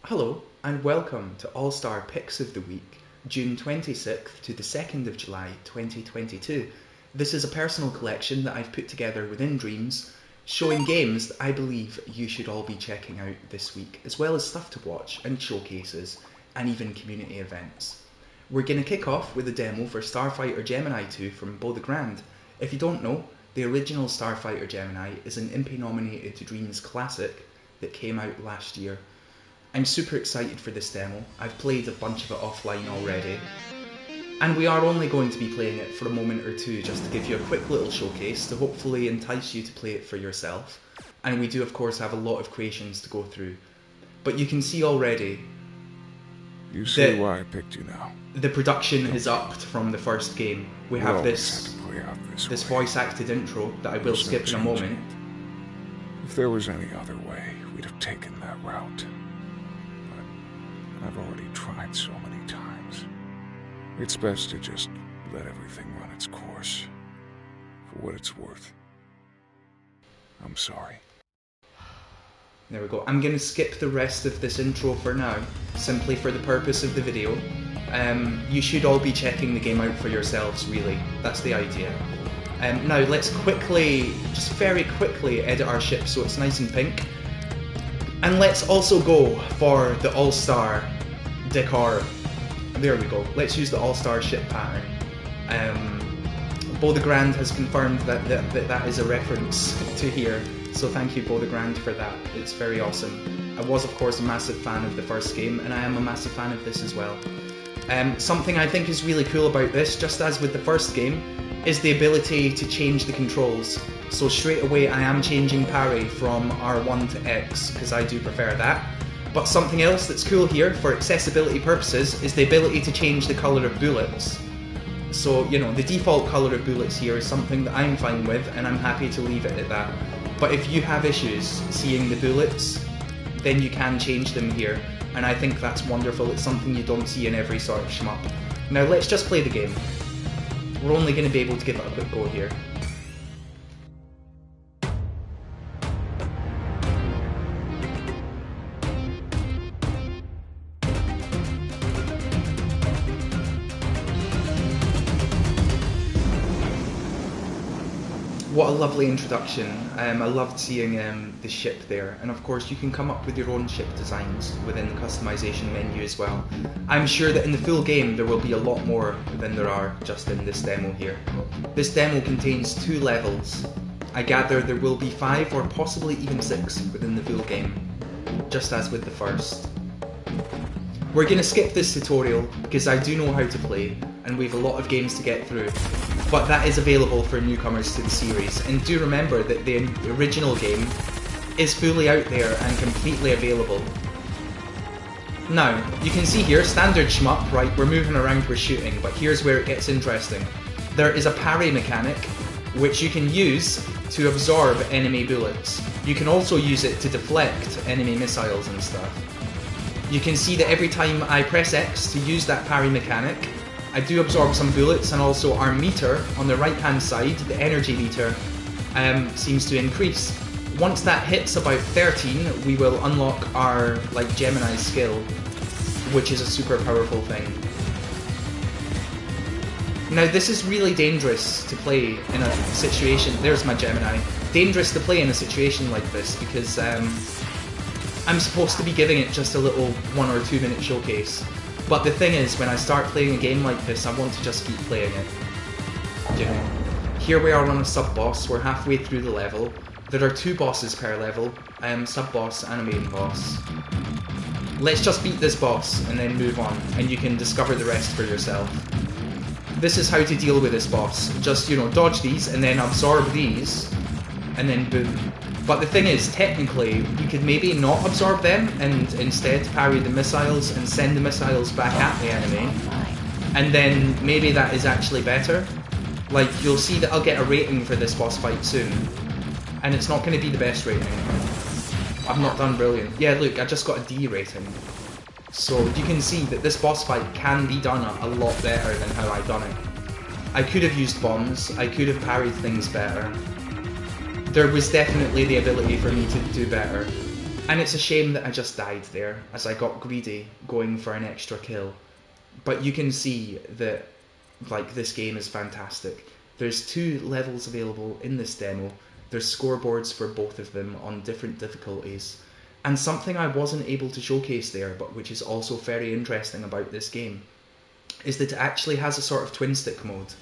Hello and welcome to All-Star Picks of the Week, June 26th to the 2nd of July 2022. This is a personal collection that I've put together within Dreams, showing games that I believe you should all be checking out this week, as well as stuff to watch and showcases and even community events. We're going to kick off with a demo for Starfighter Gemini 2 from Beau the Grand. If you don't know, the original Starfighter Gemini is an Impy-nominated Dreams classic that came out last year. I'm super excited for this demo. I've played a bunch of it offline already, and we are only going to be playing it for a moment or two just to give you a quick little showcase to hopefully entice you to play it for yourself. And we do of course have a lot of creations to go through, but you can see already you see why I picked you now. The production is upped from the first game. We have this voice acted intro that I will skip in a moment. If there was any other way, we'd have taken that route. I've already tried so many times. It's best to just let everything run its course. For what it's worth. I'm sorry. There we go. I'm going to skip the rest of this intro for now, simply for the purpose of the video. You should all be checking the game out for yourselves, really. That's the idea. Now let's quickly, just very quickly, edit our ship so it's nice and pink. And let's also go for the All-Star decor. There we go. Let's use the All-Star ship pattern. Beau the Grand has confirmed that is a reference to here. So thank you, Beau the Grand, for that. It's very awesome. I was, of course, a massive fan of the first game, and I am a massive fan of this as well. Something I think is really cool about this, just as with the first game, is the ability to change the controls. So straight away I am changing parry from R1 to X, because I do prefer that. But something else that's cool here, for accessibility purposes, is the ability to change the colour of bullets. So, you know, the default colour of bullets here is something that I'm fine with, and I'm happy to leave it at that. But if you have issues seeing the bullets, then you can change them here, and I think that's wonderful. It's something you don't see in every sort of shmup. Now let's just play the game. We're only going to be able to give it a quick go here. What a lovely introduction. I loved seeing the ship there, and of course you can come up with your own ship designs within the customization menu as well. I'm sure that in the full game there will be a lot more than there are just in this demo here. This demo contains 2 levels. I gather there will be 5 or possibly even 6 within the full game, just as with the first. We're going to skip this tutorial because I do know how to play, and we have a lot of games to get through. But that is available for newcomers to the series, and do remember that the original game is fully out there and completely available. Now, you can see here, standard shmup, right, we're moving around, we're shooting, but here's where it gets interesting. There is a parry mechanic, which you can use to absorb enemy bullets. You can also use it to deflect enemy missiles and stuff. You can see that every time I press X to use that parry mechanic, I do absorb some bullets, and also our meter on the right hand side, the energy meter, seems to increase. Once that hits about 13, we will unlock our Gemini skill, which is a super powerful thing. Now this is really dangerous to play in a situation, there's my Gemini, dangerous to play in a situation like this because I'm supposed to be giving it just a little 1 or 2 minute showcase. But the thing is, when I start playing a game like this, I want to just keep playing it. You know, here we are on a sub-boss, we're halfway through the level. There are 2 bosses per level, sub-boss and a main boss. Let's just beat this boss and then move on, and you can discover the rest for yourself. This is how to deal with this boss. Just, you know, dodge these and then absorb these, and then boom. But the thing is, technically, we could maybe not absorb them and instead parry the missiles and send the missiles back at the enemy. And then maybe that is actually better. Like, you'll see that I'll get a rating for this boss fight soon. And it's not going to be the best rating. I've not done brilliant. Yeah, look, I just got a D rating. So you can see that this boss fight can be done a lot better than how I've done it. I could have used bombs, I could have parried things better. There was definitely the ability for me to do better. And it's a shame that I just died there, as I got greedy going for an extra kill. But you can see that, like, this game is fantastic. There's 2 levels available in this demo. There's scoreboards for both of them on different difficulties. And something I wasn't able to showcase there, but which is also very interesting about this game, is that it actually has a sort of twin stick mode.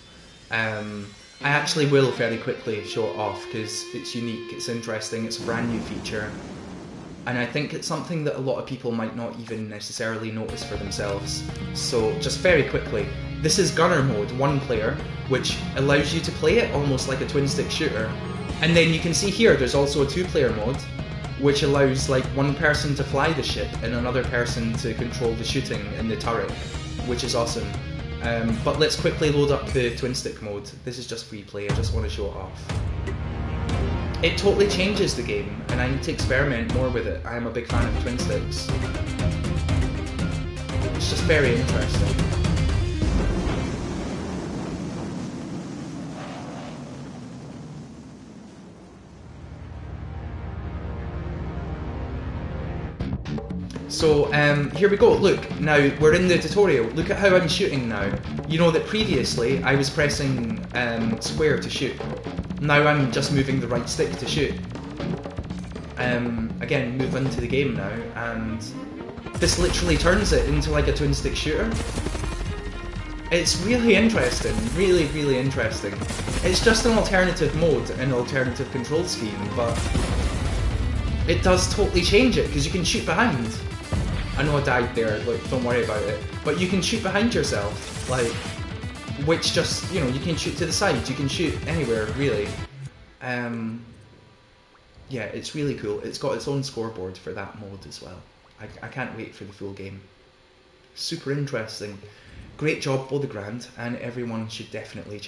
I actually will very quickly show it off because it's unique, it's interesting, it's a brand new feature. And I think it's something that a lot of people might not even necessarily notice for themselves. So just very quickly, this is Gunner mode, 1 player, which allows you to play it almost like a twin stick shooter. And then you can see here there's also a 2-player mode, which allows like one person to fly the ship and another person to control the shooting in the turret, which is awesome. But let's quickly load up the twin stick mode. This is just free play, I just want to show it off. It totally changes the game, and I need to experiment more with it. I am a big fan of twin sticks. It's just very interesting. So here we go, look, now we're in the tutorial, look at how I'm shooting now. You know that previously I was pressing square to shoot. Now I'm just moving the right stick to shoot. Again, move into the game now, and this literally turns it into like a twin stick shooter. It's really interesting, really, really interesting. It's just an alternative mode, an alternative control scheme, but it does totally change it, because you can shoot behind. I know I died there, like, don't worry about it. But you can shoot behind yourself, like, which just, you know, you can shoot to the side, you can shoot anywhere, really. Yeah, it's really cool. It's got its own scoreboard for that mode as well. I can't wait for the full game. Super interesting. Great job, Bodegrand, and everyone should definitely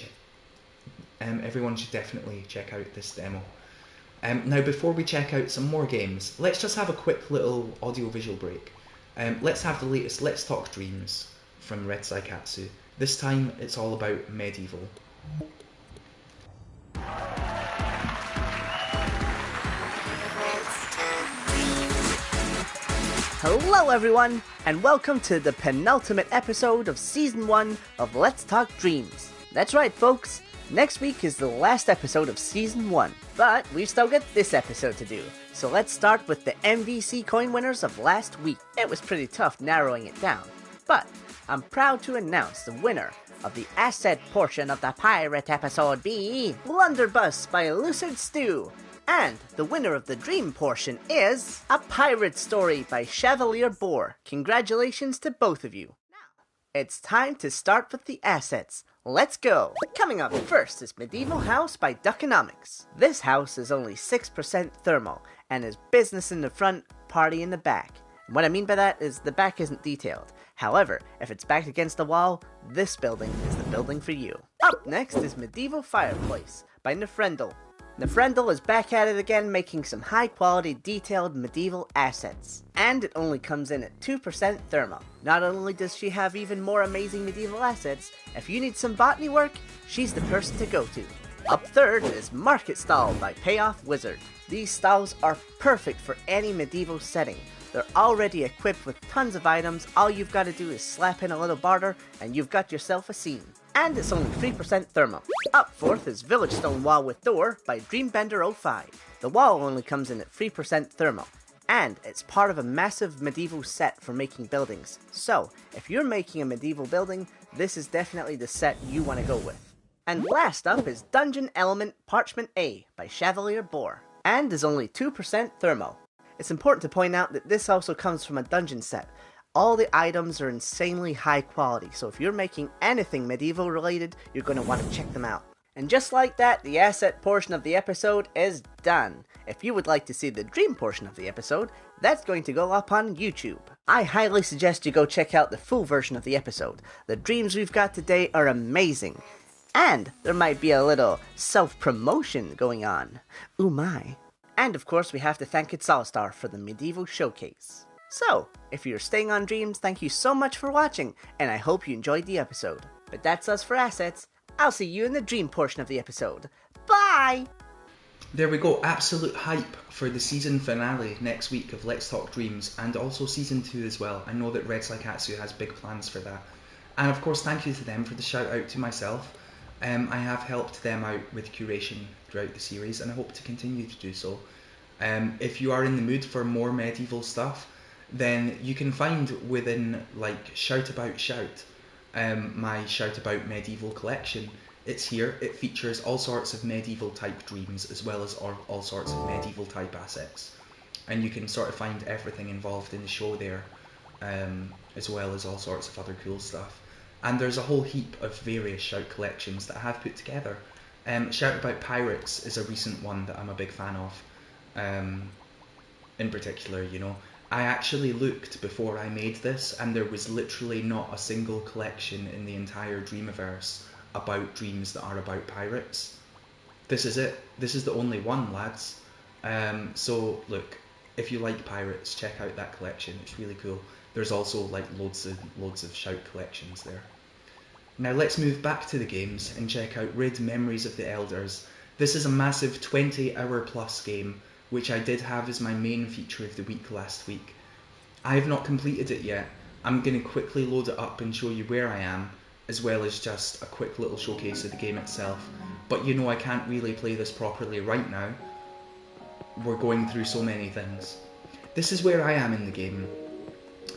check out this demo. Now, before we check out some more games, let's just have a quick little audio-visual break. Let's have the latest Let's Talk Dreams from Red Saikatsu. This time, it's all about medieval. Hello everyone, and welcome to the penultimate episode of Season 1 of Let's Talk Dreams. That's right folks, next week is the last episode of Season 1, but we've still got this episode to do. So let's start with the MVC coin winners of last week. It was pretty tough narrowing it down, but I'm proud to announce the winner of the asset portion of the pirate episode being Blunderbuss by Lucid Stew. And the winner of the dream portion is A Pirate Story by Chevalier Boar. Congratulations to both of you. Now, it's time to start with the assets. Let's go! Coming up first is Medieval House by Duckonomics. This house is only 6% thermal and is business in the front, party in the back. And what I mean by that is the back isn't detailed. However, if it's backed against the wall, this building is the building for you. Up next is Medieval Fireplace by Nefrendel. Nefrendel is back at it again, making some high-quality, detailed medieval assets. And it only comes in at 2% thermal. Not only does she have even more amazing medieval assets, if you need some botany work, she's the person to go to. Up third is Market Stall by Payoff Wizard. These stalls are perfect for any medieval setting. They're already equipped with tons of items, all you've got to do is slap in a little barter, and you've got yourself a scene. And it's only 3% thermal. Up fourth is Village Stone Wall with Door by Dreambender05. The wall only comes in at 3% thermal, and it's part of a massive medieval set for making buildings. So, if you're making a medieval building, this is definitely the set you want to go with. And last up is Dungeon Element Parchment A by Chevalier Boar, and is only 2% thermal. It's important to point out that this also comes from a dungeon set. All the items are insanely high quality, so if you're making anything medieval related, you're going to want to check them out. And just like that, the asset portion of the episode is done. If you would like to see the dream portion of the episode, that's going to go up on YouTube. I highly suggest you go check out the full version of the episode. The dreams we've got today are amazing. And there might be a little self-promotion going on. Ooh my. And of course we have to thank ItsAllStar for the medieval showcase. So, if you're staying on Dreams, thank you so much for watching, and I hope you enjoyed the episode. But that's us for assets. I'll see you in the dream portion of the episode. Bye! There we go, absolute hype for the season finale next week of Let's Talk Dreams, and also season 2 as well. I know that Red Saikatsu has big plans for that. And of course, thank you to them for the shout out to myself. I have helped them out with curation throughout the series, and I hope to continue to do so. If you are in the mood for more medieval stuff, then you can find within like Shout About Shout, my Shout About Medieval collection. It's here. It features all sorts of medieval type dreams as well as all sorts of medieval type assets, and you can sort of find everything involved in the show there, as well as all sorts of other cool stuff. And there's a whole heap of various Shout collections that I have put together. Shout About Pirates is a recent one that I'm a big fan of. In particular, you know, I actually looked before I made this, and there was literally not a single collection in the entire Dreamiverse about dreams that are about pirates. This is it. This is the only one, lads. So look, if you like pirates, check out that collection. It's really cool. There's also like loads of Shout collections there. Now let's move back to the games and check out Rid Memories of the Elders. This is a massive 20-hour plus game, which I did have as my main feature of the week last week. I have not completed it yet. I'm going to quickly load it up and show you where I am, as well as just a quick little showcase of the game itself. But you know, I can't really play this properly right now. We're going through so many things. This is where I am in the game.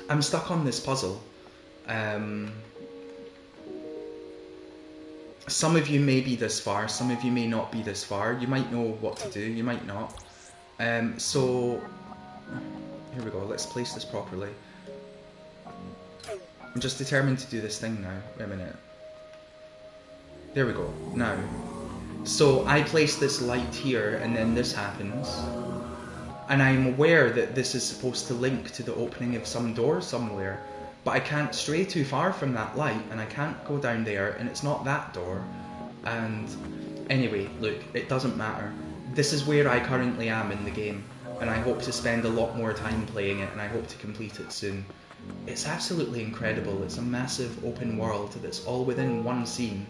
I'm stuck on this puzzle. Some of you may be this far, some of you may not be this far. You might know what to do, you might not. So, here we go, let's place this properly. I'm just determined to do this thing now. Wait a minute. There we go. Now. So I place this light here and then this happens. And I'm aware that this is supposed to link to the opening of some door somewhere. But I can't stray too far from that light, and I can't go down there, and it's not that door. And anyway, look, it doesn't matter. This is where I currently am in the game, and I hope to spend a lot more time playing it, and I hope to complete it soon. It's absolutely incredible. It's a massive open world that's all within one scene.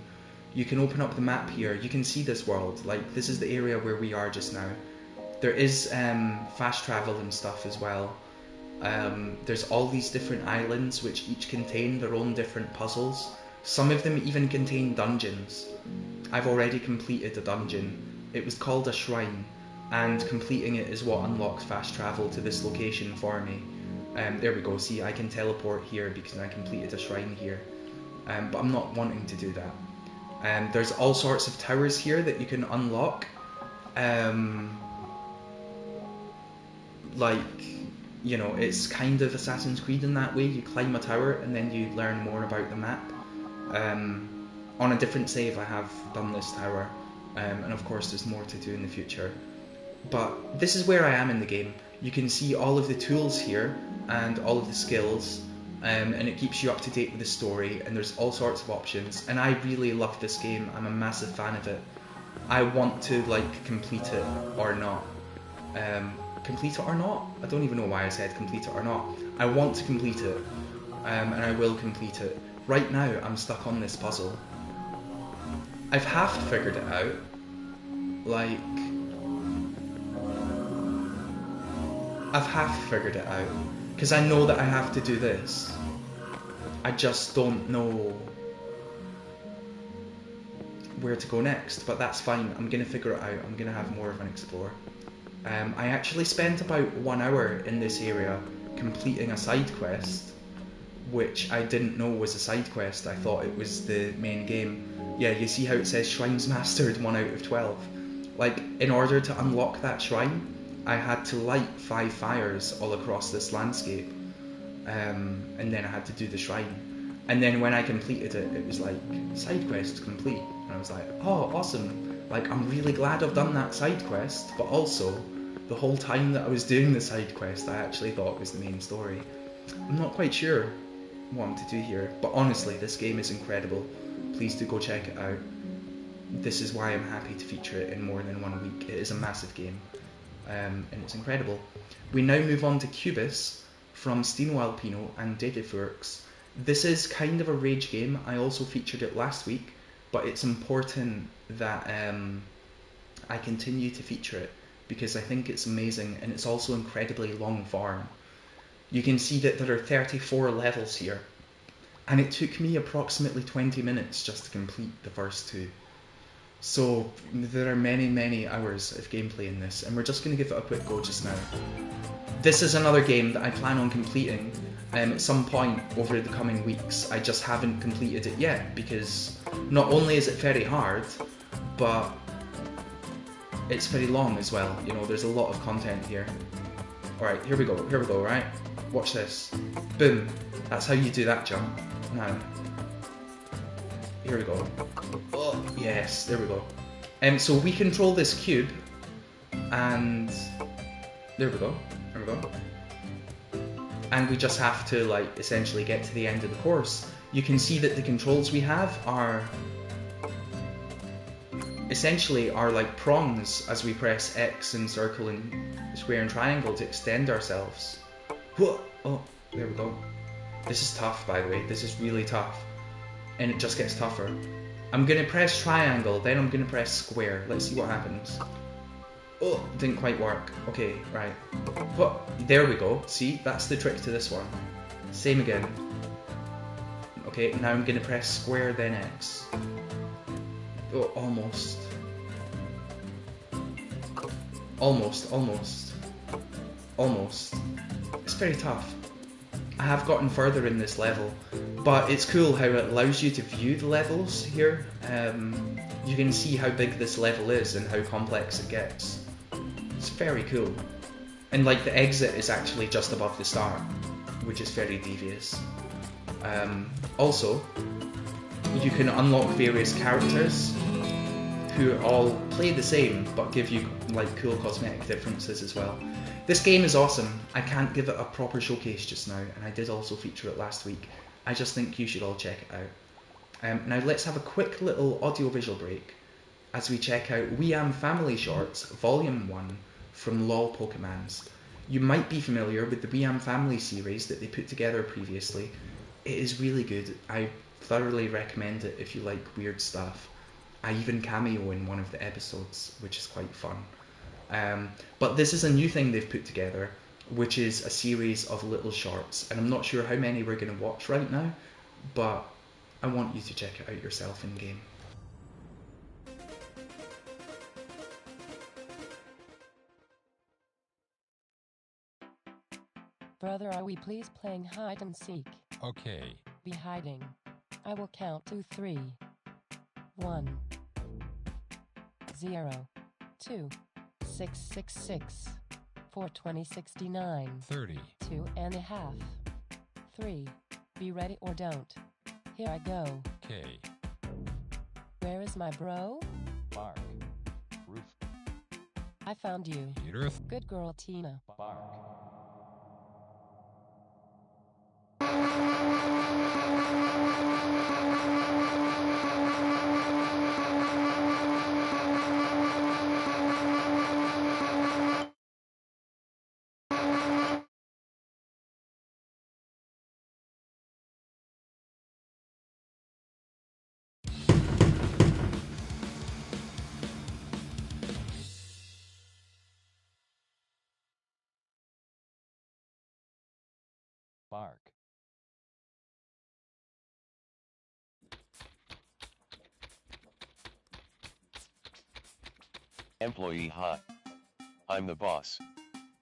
You can open up the map here, you can see this world, like this is the area where we are just now. There is fast travel and stuff as well. There's all these different islands which each contain their own different puzzles. Some of them even contain dungeons. I've already completed a dungeon. It was called a shrine, and completing it is what unlocks fast travel to this location for me. There we go, see, I can teleport here because I completed a shrine here. But I'm not wanting to do that. There's all sorts of towers here that you can unlock. Like, you know, it's kind of Assassin's Creed in that way. You climb a tower and then you learn more about the map. On a different save I have done this tower, and of course there's more to do in the future. But this is where I am in the game. You can see all of the tools here and all of the skills, and it keeps you up to date with the story, and there's all sorts of options, and I really love this game. I'm a massive fan of it. I want to like complete it or not. Complete it or not? I don't even know why I said complete it or not. I want to complete it, and I will complete it. Right now I'm stuck on this puzzle. I've half figured it out. Like, I've half figured it out, because I know that I have to do this. I just don't know where to go next, but that's fine. I'm going to figure it out. I'm going to have more of an explore. I actually spent about 1 hour in this area completing a side quest, which I didn't know was a side quest. I thought it was the main game. Yeah, you see how it says Shrines Mastered 1 out of 12? Like, in order to unlock that shrine, I had to light 5 fires all across this landscape, and then I had to do the shrine. And then when I completed it, it was like, side quest complete. And I was like, oh, awesome. Like, I'm really glad I've done that side quest, but also, the whole time that I was doing the side quest, I actually thought it was the main story. I'm not quite sure what I'm to do here, but honestly, this game is incredible. Please do go check it out. This is why I'm happy to feature it in more than 1 week. It is a massive game, and it's incredible. We now move on to Cubis from Stino Alpino and Dedefurx. This is kind of a rage game. I also featured it last week, but it's important that I continue to feature it because I think it's amazing, and it's also incredibly long form. You can see that there are 34 levels here, and it took me approximately 20 minutes just to complete the first 2. So there are many hours of gameplay in this, and we're just going to give it a quick go just now. This is another game that I plan on completing at some point over the coming weeks. I just haven't completed it yet because not only is it very hard, but it's very long as well. You know, there's a lot of content here. Alright, here we go, right? Watch this. Boom. That's how you do that jump. Now. Here we go. Oh, yes, there we go. So we control this cube, and there we go. And we just have to, like, essentially get to the end of the course. You can see that the controls we have are essentially like prongs as we press X and circle and square and triangle to extend ourselves. Whoa. Oh, there we go. This is tough, by the way. This is really tough. And it just gets tougher. I'm going to press triangle, then I'm going to press square. Let's see what happens. Oh, didn't quite work. Okay, right. Oh, there we go. See, that's the trick to this one. Same again. Okay, now I'm going to press square, then X. Oh, almost. Almost. It's very tough. I have gotten further in this level, but it's cool how it allows you to view the levels here. You can see how big this level is and how complex it gets. It's very cool. And like the exit is actually just above the start, which is very devious. Also, you can unlock various characters who all play the same but give you like cool cosmetic differences as well. This game is awesome. I can't give it a proper showcase just now, and I did also feature it last week. I just think you should all check it out. Now let's have a quick little audio-visual break as we check out We Am Family Shorts Volume 1 from LOL Pokemans. You might be familiar with the We Am Family series that they put together previously. It is really good. I thoroughly recommend it if you like weird stuff. I even cameo in one of the episodes, which is quite fun. But this is a new thing they've put together, which is a series of little shorts, and I'm not sure how many we're going to watch right now, but I want you to check it out yourself in game. Brother, are we please playing hide and seek? Okay. Be hiding. I will count to 3. 1 0 2 6 6 6 4 20 69 30 2.5 3. Be ready or don't. Here I go. K. Where is my bro? Bark. Roof. I found you. Edith. Good girl, Tina. Bark. Bark. Employee hot. I'm the boss.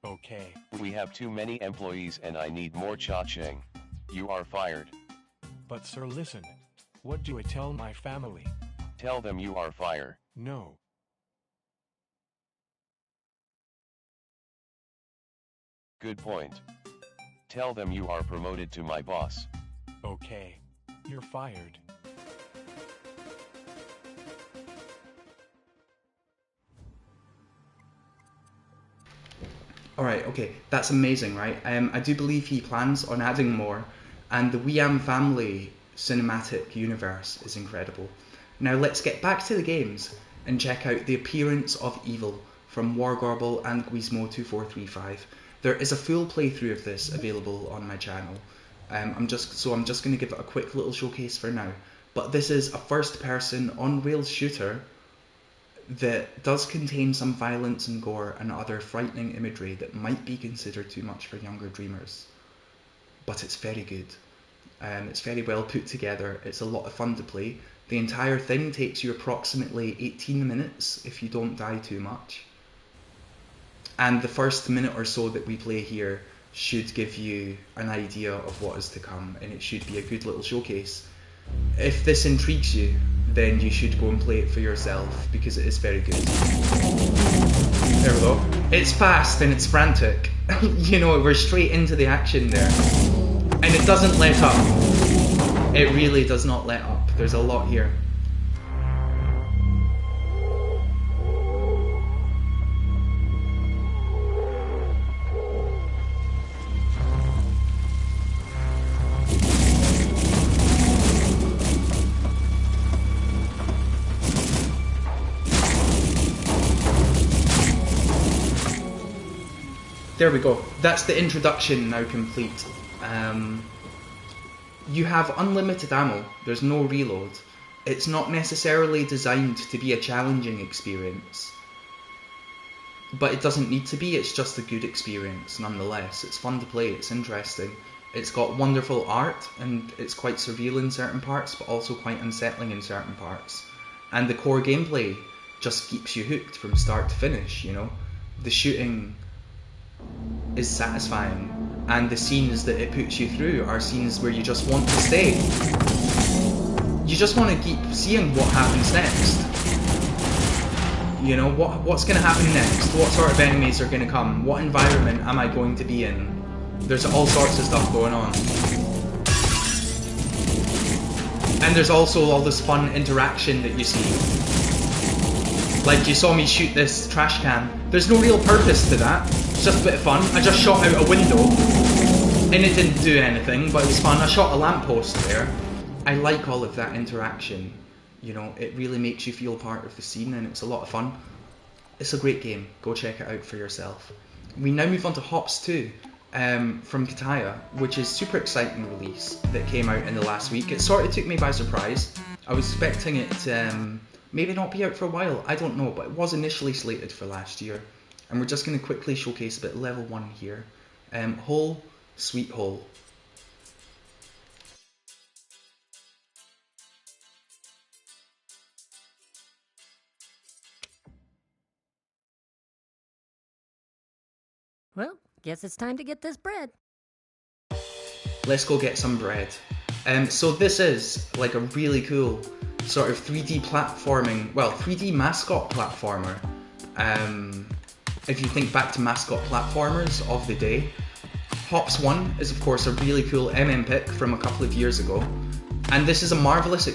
Okay. We have too many employees and I need more cha-ching. You are fired. But sir, listen. What do I tell my family? Tell them you are fired. No. Good point. Tell them you are promoted to my boss. Okay. You're fired. Alright, okay, that's amazing, right? I do believe he plans on adding more, and the We Am Family cinematic universe is incredible. Now let's get back to the games and check out the appearance of Evil from Wargorble and Gizmo2435. There is a full playthrough of this available on my channel. I'm just going to give it a quick little showcase for now. But this is a first-person on-rails shooter that does contain some violence and gore and other frightening imagery that might be considered too much for younger dreamers. But it's very good. It's very well put together. It's a lot of fun to play. The entire thing takes you approximately 18 minutes if you don't die too much. And the first minute or so that we play here should give you an idea of what is to come, and it should be a good little showcase. If this intrigues you, then you should go and play it for yourself, because it is very good. There we go. It's fast and it's frantic. You know, we're straight into the action there. And it doesn't let up. It really does not let up. There's a lot here. There we go. That's the introduction now complete. You have unlimited ammo. There's no reload. It's not necessarily designed to be a challenging experience, but it doesn't need to be. It's just a good experience nonetheless. It's fun to play. It's interesting. It's got wonderful art, and it's quite surreal in certain parts, but also quite unsettling in certain parts. And the core gameplay just keeps you hooked from start to finish, you know. The shooting is satisfying, and the scenes that it puts you through are scenes where you just want to stay. You just want to keep seeing what happens next. You know, what's going to happen next? What sort of enemies are going to come? What environment am I going to be in? There's all sorts of stuff going on. And there's also all this fun interaction that you see. Like, you saw me shoot this trash can. There's no real purpose to that. It's just a bit of fun. I just shot out a window, and it didn't do anything, but it was fun. I shot a lamppost there. I like all of that interaction. You know, it really makes you feel part of the scene, and it's a lot of fun. It's a great game. Go check it out for yourself. We now move on to Hops 2 from Kataya, which is a super exciting release that came out in the last week. It sort of took me by surprise. I was expecting it to maybe not be out for a while, I don't know, but it was initially slated for last year. And we're just going to quickly showcase a bit level 1 here. Hole, Sweet Hole. Well, guess it's time to get this bread. Let's go get some bread. So this is like a really cool sort of 3D platforming, well, 3D mascot platformer. If you think back to mascot platformers of the day, Hops 1 is of course a really cool pick from a couple of years ago, and this is a marvellous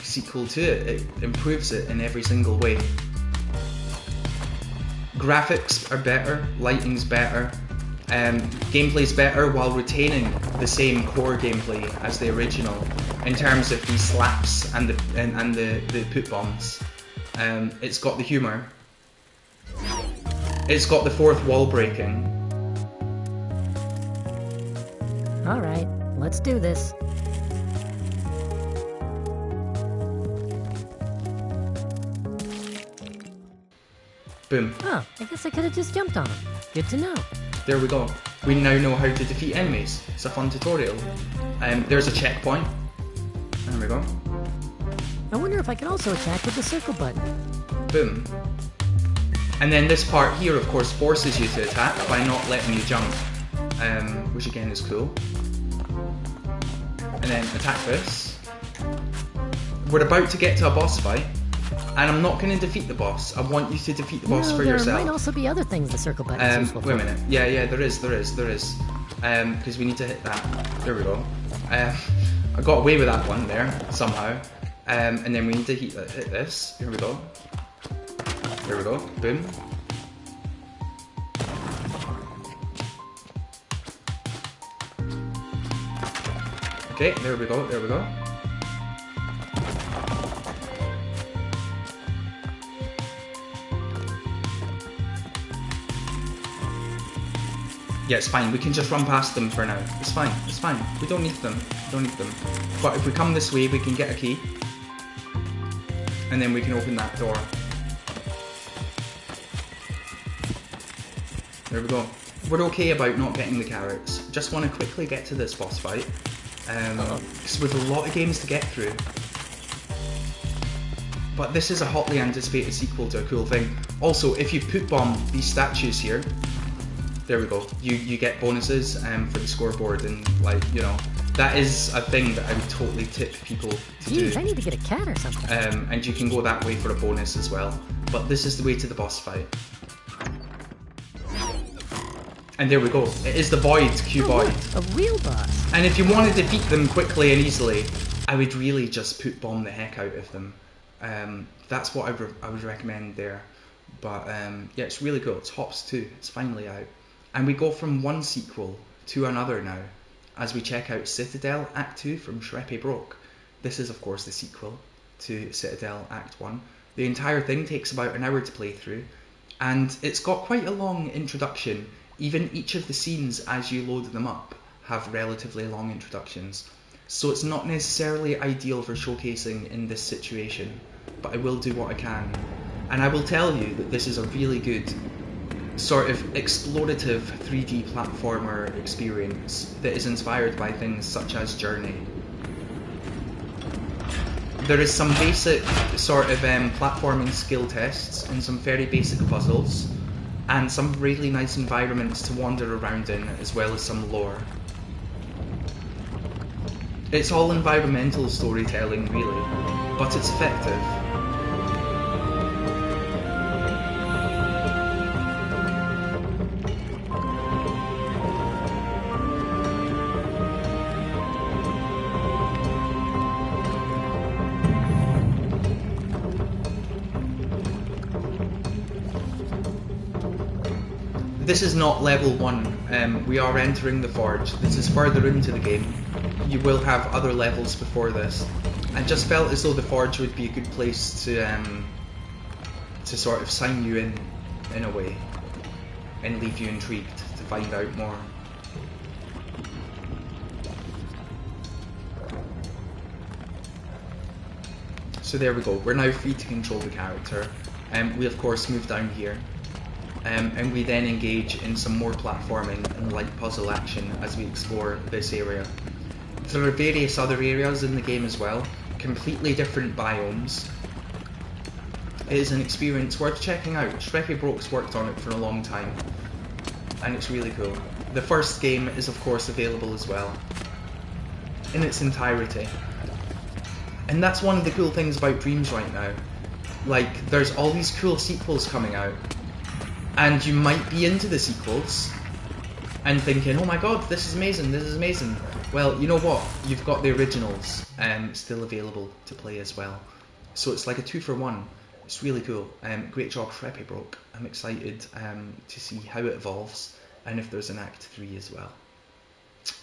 sequel to it. It improves it in every single way. Graphics are better, lighting's better, gameplay's better while retaining the same core gameplay as the original in terms of these slaps and the put bombs. It's got the humour. It's got the fourth wall breaking. Alright, let's do this. Boom. Oh, I guess I could have just jumped on him. Good to know. There we go. We now know how to defeat enemies. It's a fun tutorial. There's a checkpoint. There we go. I wonder if I can also attack with the circle button. Boom. And then this part here, of course, forces you to attack by not letting you jump, which again is cool. And then attack this. We're about to get to a boss fight, and I'm not going to defeat the boss. I want you to defeat the boss for yourself. There might also be other things the circle button is useful for. Wait a minute. Yeah, there is. Because we need to hit that. There we go. I got away with that one there, somehow. And then we need to hit this. Here we go. There we go. Boom. Okay, there we go. Yeah, it's fine. We can just run past them for now. It's fine. We don't need them. But if we come this way, we can get a key. And then we can open that door. There we go. We're okay about not getting the carrots. Just want to quickly get to this boss fight. Because with a lot of games to get through. But this is a hotly anticipated sequel to a cool thing. Also, if you put bomb these statues here, there we go. You get bonuses for the scoreboard, and like, you know, that is a thing that I would totally tip people to do. Jeez, I need to get a cat or something. And you can go that way for a bonus as well. But this is the way to the boss fight. And there we go. It is the Void Cuboid. A real boss. And if you want to defeat them quickly and easily, I would really just put bomb the heck out of them. That's what I would recommend there. But yeah, it's really cool. It's Hops 2. It's finally out. And we go from one sequel to another now, as we check out Citadel Act II from Shapeskate. This is of course the sequel to Citadel Act I. The entire thing takes about an hour to play through, and it's got quite a long introduction. Even each of the scenes as you load them up have relatively long introductions. So it's not necessarily ideal for showcasing in this situation, but I will do what I can. And I will tell you that this is a really good sort of explorative 3D platformer experience that is inspired by things such as Journey. There is some basic sort of platforming skill tests and some very basic puzzles, and some really nice environments to wander around in, as well as some lore. It's all environmental storytelling really, but it's effective. This is not level 1, we are entering the Forge. This is further into the game. You will have other levels before this. I just felt as though the Forge would be a good place to sort of sign you in a way, and leave you intrigued to find out more. So there we go, we're now free to control the character. We of course move down here. And we then engage in some more platforming and light puzzle action as we explore this area. There are various other areas in the game as well, completely different biomes. It is an experience worth checking out. Shapescate's worked on it for a long time, and it's really cool. The first game is of course available as well, in its entirety. And that's one of the cool things about Dreams right now. Like, there's all these cool sequels coming out, and you might be into the sequels and thinking, oh my god, this is amazing, this is amazing. Well, you know what? You've got the originals still available to play as well. So it's like a 2-for-1. It's really cool. Great job, Shapescape. I'm excited to see how it evolves and if there's an Act 3 as well.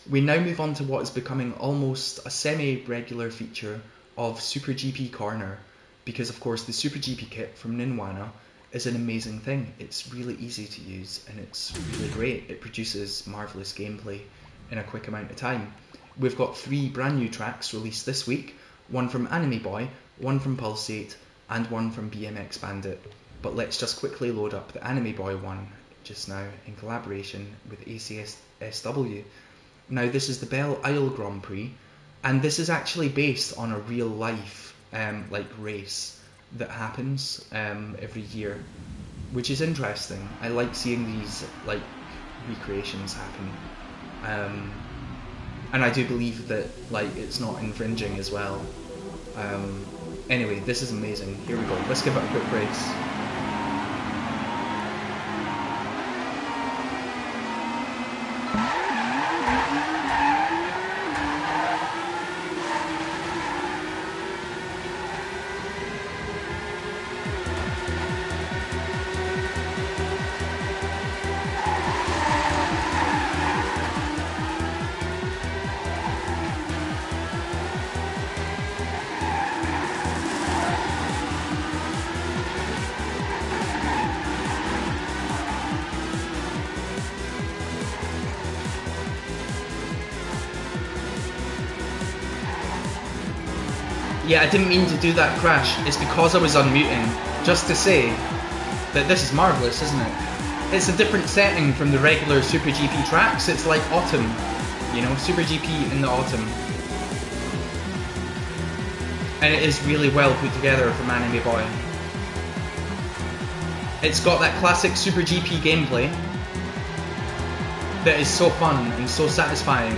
We now move on to what is becoming almost a semi-regular feature of Super GP Corner, because of course the Super GP kit from Ninwana is an amazing thing. It's really easy to use and it's really great. It produces marvellous gameplay in a quick amount of time. We've got 3 brand new tracks released this week, one from Anime Boy, one from Pulsate, and one from BMX Bandit. But let's just quickly load up the Anime Boy one just now in collaboration with ACSW. Now this is the Belle Isle Grand Prix, and this is actually based on a real life like race that happens every year, which is interesting. I like seeing these like recreations happen, and I do believe that like it's not infringing as well. Anyway, this is amazing. Here we go. Let's give it a quick race. Yeah, I didn't mean to do that, Crash. It's because I was unmuting. Just to say that this is marvellous, isn't it? It's a different setting from the regular Super GP tracks. It's like autumn, you know, Super GP in the autumn. And it is really well put together from Anime Boy. It's got that classic Super GP gameplay that is so fun and so satisfying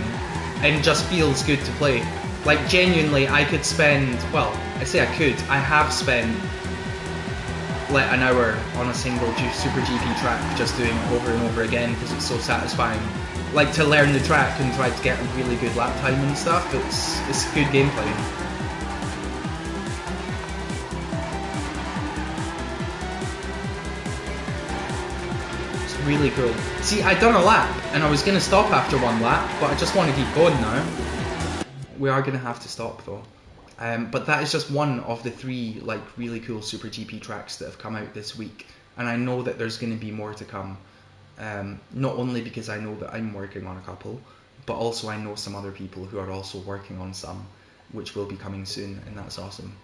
and just feels good to play. Like, genuinely, I could spend, well, I say I could, I have spent like an hour on a single Super GP track just doing it over and over again because it's so satisfying. Like, to learn the track and try to get a really good lap time and stuff, it's good gameplay. Really cool. See, I'd done a lap and I was going to stop after one lap, but I just want to keep going now. We are going to have to stop though. But that is just one of the 3 like really cool Super GP tracks that have come out this week, and I know that there's going to be more to come. Not only because I know that I'm working on a couple, but also I know some other people who are also working on some, which will be coming soon, and that's awesome.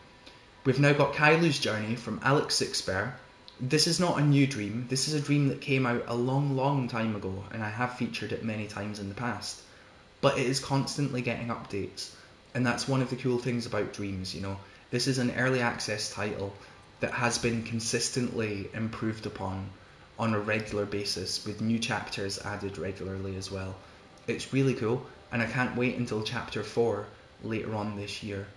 We've now got Kailu's Journey from Alex Sixbear. This is not a new dream, this is a dream that came out a long time ago, and I have featured it many times in the past. But it is constantly getting updates, and that's one of the cool things about dreams, you know. This is an early access title that has been consistently improved upon on a regular basis, with new chapters added regularly as well. It's really cool, and I can't wait until chapter 4 later on this year.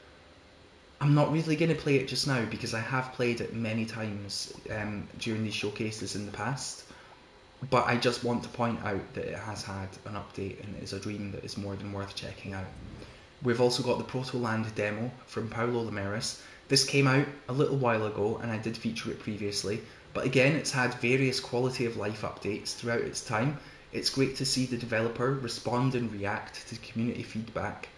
I'm not really going to play it just now because I have played it many times during these showcases in the past, but I just want to point out that it has had an update and it is a dream that is more than worth checking out. We've also got the Protoland demo from Paulo Lamaris. This came out a little while ago and I did feature it previously, but again it's had various quality of life updates throughout its time. It's great to see the developer respond and react to community feedback.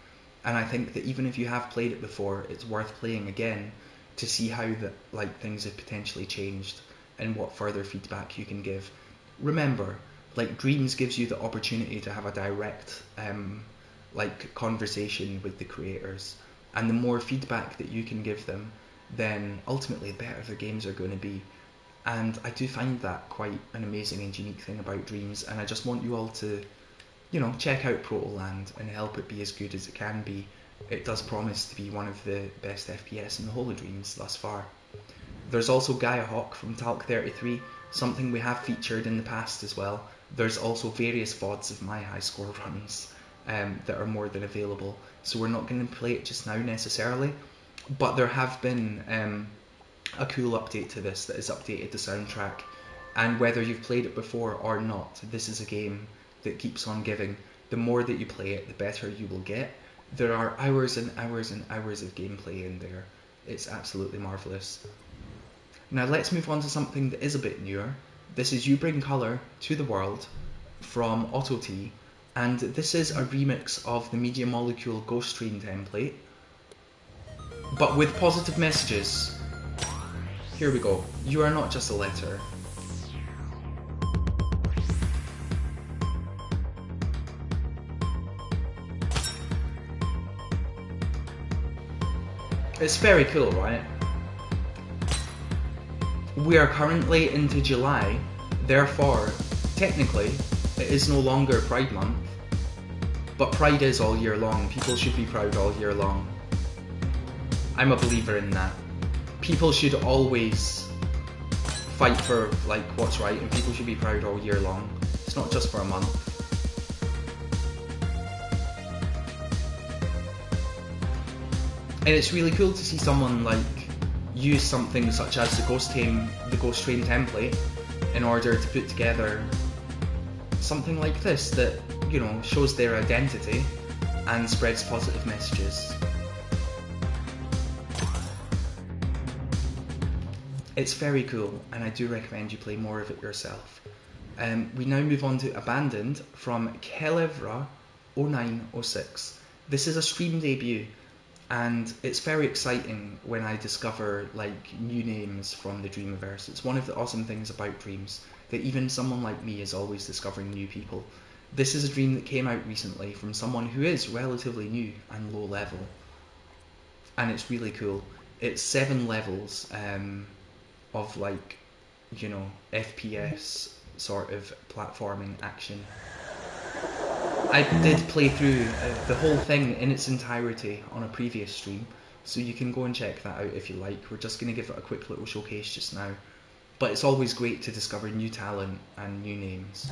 And I think that even if you have played it before, it's worth playing again to see how things have potentially changed and what further feedback you can give. Remember, Dreams gives you the opportunity to have a direct conversation with the creators, and the more feedback that you can give them, then ultimately the better the games are going to be. And I do find that quite an amazing and unique thing about Dreams, and I just want you all to check out Protoland and help it be as good as it can be. It does promise to be one of the best FPS in the whole of Dreams thus far. There's also Guya Hawk from Talc 33, something we have featured in the past as well. There's also various VODs of my high score runs that are more than available, so we're not going to play it just now necessarily, but there have been a cool update to this that has updated the soundtrack, and whether you've played it before or not, this is a game that keeps on giving. The more that you play it, the better you will get. There are hours and hours and hours of gameplay in there. It's absolutely marvellous. Now let's move on to something that is a bit newer. This is You Bring Colour to the World from AutoT, and this is a remix of the Media Molecule Ghost Train template, but with positive messages. Here we go. You are not just a letter. It's very cool, right? We are currently into July, therefore, technically, it is no longer Pride Month, but Pride is all year long. People should be proud all year long. I'm a believer in that. People should always fight for what's right, and people should be proud all year long. It's not just for a month. And it's really cool to see someone use something such as the Ghost Train template in order to put together something like this that, shows their identity and spreads positive messages. It's very cool, and I do recommend you play more of it yourself. We now move on to Abandoned from Kelevra0906. This is a stream debut, and it's very exciting when I discover new names from the Dreamiverse. It's one of the awesome things about Dreams, that even someone like me is always discovering new people. This is a dream that came out recently from someone who is relatively new and low level, and it's really cool. It's 7 levels of FPS sort of platforming action. I did play through the whole thing in its entirety on a previous stream, so you can go and check that out if you like. We're just going to give it a quick little showcase just now. But it's always great to discover new talent and new names.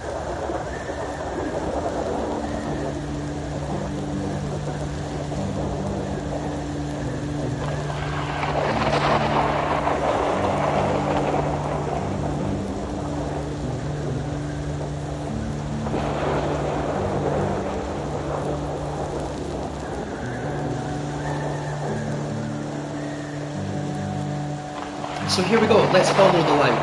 So here we go, let's follow the light.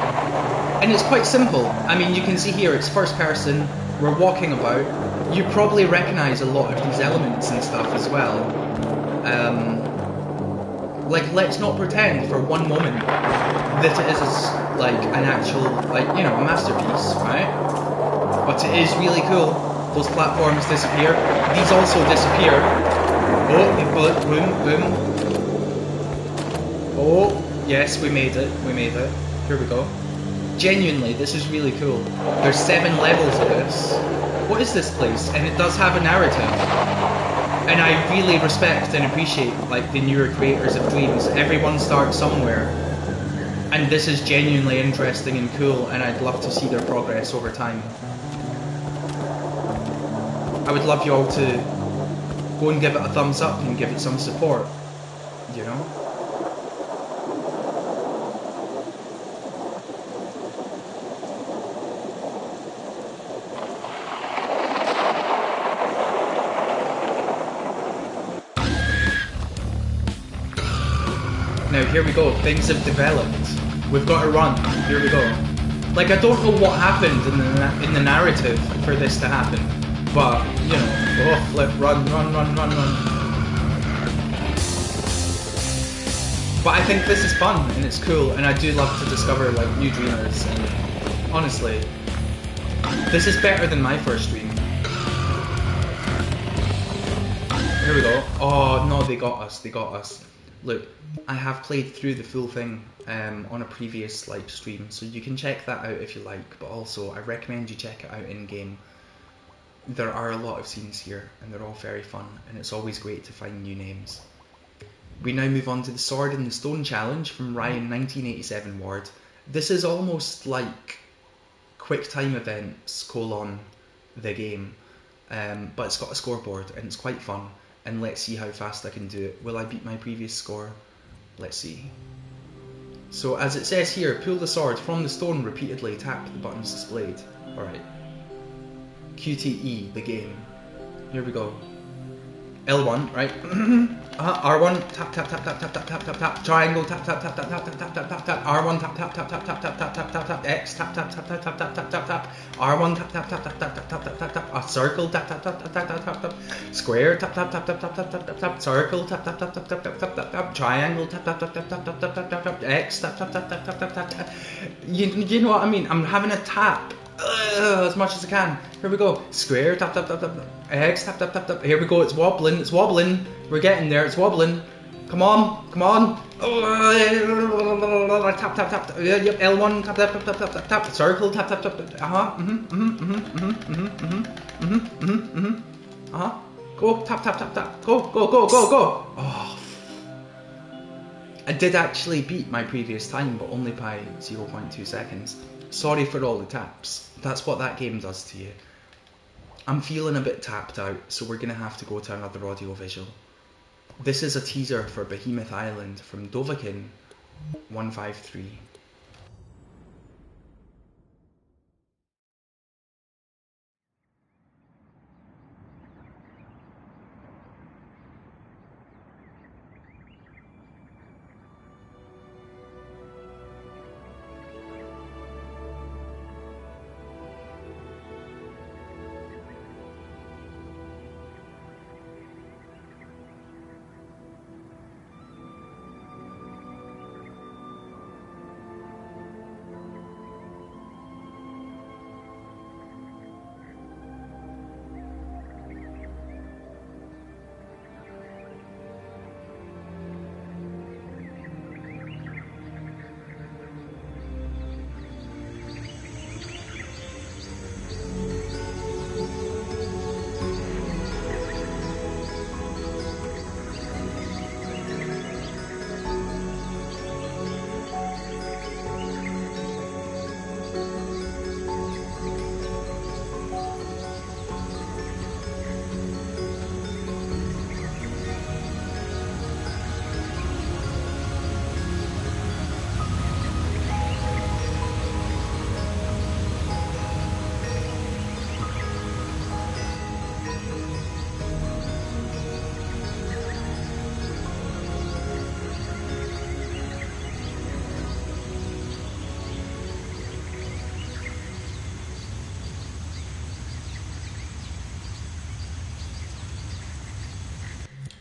And it's quite simple. I mean, you can see here it's first person, we're walking about. You probably recognise a lot of these elements and stuff as well. Like, let's not pretend for one moment that it is like an actual, like, you know, a masterpiece, right? But it is really cool. Those platforms disappear. These also disappear. Oh, boom, boom. Oh. Yes, we made it. We made it. Here we go. Genuinely, this is really cool. There's 7 levels of this. What is this place? And it does have a narrative. And I really respect and appreciate, like, the newer creators of Dreams. Everyone starts somewhere. And this is genuinely interesting and cool, and I'd love to see their progress over time. I would love you all to go and give it a thumbs up and give it some support. You know? Now here we go, things have developed. We've got to run. Here we go. Like, I don't know what happened in the narrative for this to happen, but, you know, oh, flip, run. But I think this is fun, and it's cool, and I do love to discover, like, new dreamers, and honestly, this is better than my first stream. Here we go. Oh, no, they got us. Look, I have played through the full thing on a previous like stream, so you can check that out if you like, but also I recommend you check it out in-game. There are a lot of scenes here, and they're all very fun, and it's always great to find new names. We now move on to the Sword and the Stone challenge from Ryan 1987 Ward. This is almost like quick time events : the game, but it's got a scoreboard, and it's quite fun. And let's see how fast I can do it. Will I beat my previous score? Let's see. So as it says here, pull the sword from the stone repeatedly, tap the buttons displayed. Alright. QTE, the game. Here we go. L1, right? R1, tap, tap, tap, tap, tap, tap, tap, tap, tap. Triangle, tap, tap, tap, tap, tap, tap, tap, tap, tap, tap. R1, tap, tap, tap, tap, tap, tap, tap, tap, tap, tap. X, tap, tap, tap, tap, tap, tap, tap, tap, tap. R1, tap, tap, tap, tap, tap, tap, tap, tap, tap. A circle, tap, tap, tap, tap, tap, tap, tap, tap. Square, tap, tap, tap, tap, tap, tap, tap, tap, tap. Circle, tap, tap, tap, tap, tap, tap, tap, tap, tap. Triangle, tap, tap, tap, tap, tap, tap, tap, tap, tap. X, tap, tap, tap, tap, tap, tap, tap, tap. You know what I mean? I'm having a tap. As much as I can. Here we go. Square, tap, tap, tap, tap, tap. X, tap, tap, tap, tap. Here we go. It's wobbling. It's wobbling. We're getting there. It's wobbling. Come on. Come on. Tap, tap, tap. Yep. L1. Tap, tap, tap, tap, tap, tap, tap. Circle. Tap, tap, tap. Go. Tap, tap, tap, tap. Go. Go. Go. Go. Go. Oh. I did actually beat my previous time, but only by 0.2 seconds. Sorry for all the taps. That's what that game does to you. I'm feeling a bit tapped out, so we're going to have to go to another audio visual. This is a teaser for Behemoth Island from Dovakin153.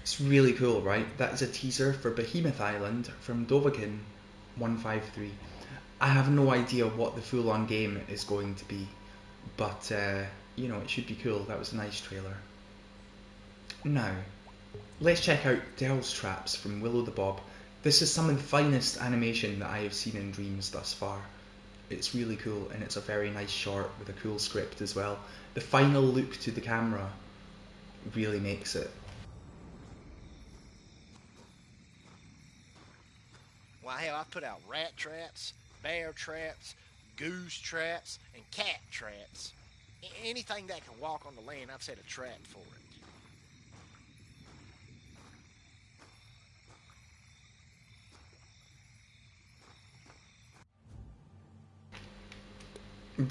It's really cool, right? That is a teaser for Behemoth Island from Dovahkiin 153. I have no idea what the full-on game is going to be, but you know, it should be cool. That was a nice trailer. Now, let's check out Del's Traps from Willow the Bob. This is some of the finest animation that I have seen in Dreams thus far. It's really cool, and it's a very nice short with a cool script as well. The final look to the camera really makes it. Well, hell, I put out rat traps, bear traps, goose traps, and cat traps. Anything that can walk on the land, I've set a trap for it.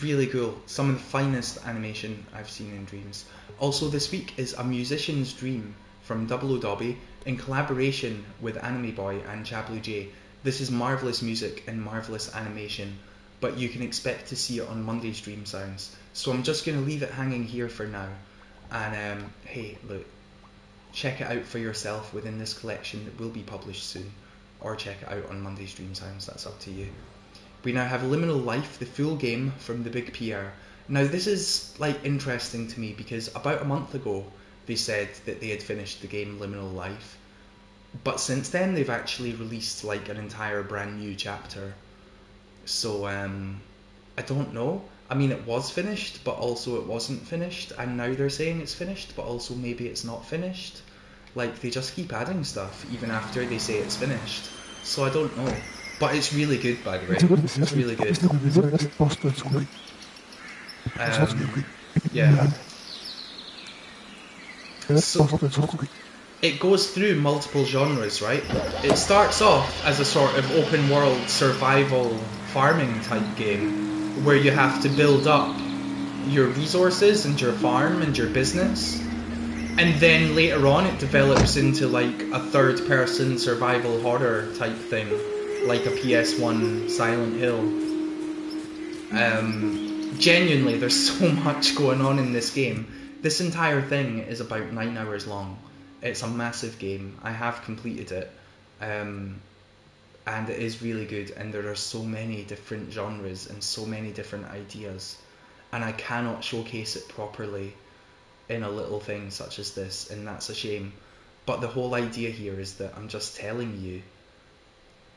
Really cool. Some of the finest animation I've seen in Dreams. Also this week is A Musician's Dream from Double O Dobby in collaboration with Anime Boy and Chablu J. This is marvellous music and marvellous animation, but you can expect to see it on Monday's Dream Sounds. So I'm just going to leave it hanging here for now. And hey, look, check it out for yourself within this collection that will be published soon. Or check it out on Monday's Dream Sounds, that's up to you. We now have Liminal Life, the full game from the Big PR. Now this is like interesting to me because about a month ago they said that they had finished the game Liminal Life, but since then they've actually released like an entire brand new chapter. So I don't know. I mean, it was finished, but also it wasn't finished, and now they're saying it's finished, but also maybe it's not finished. Like, they just keep adding stuff even after they say it's finished. So I don't know. But it's really good, by the way. It's really good. Yeah. So, it goes through multiple genres, right? It starts off as a sort of open world survival farming type game where you have to build up your resources and your farm and your business, and then later on it develops into like a third person survival horror type thing, like a PS1 Silent Hill. Genuinely, there's so much going on in this game. This entire thing is about 9 hours long. It's a massive game. I have completed it, and it is really good, and there are so many different genres and so many different ideas, and I cannot showcase it properly in a little thing such as this, and that's a shame. But the whole idea here is that I'm just telling you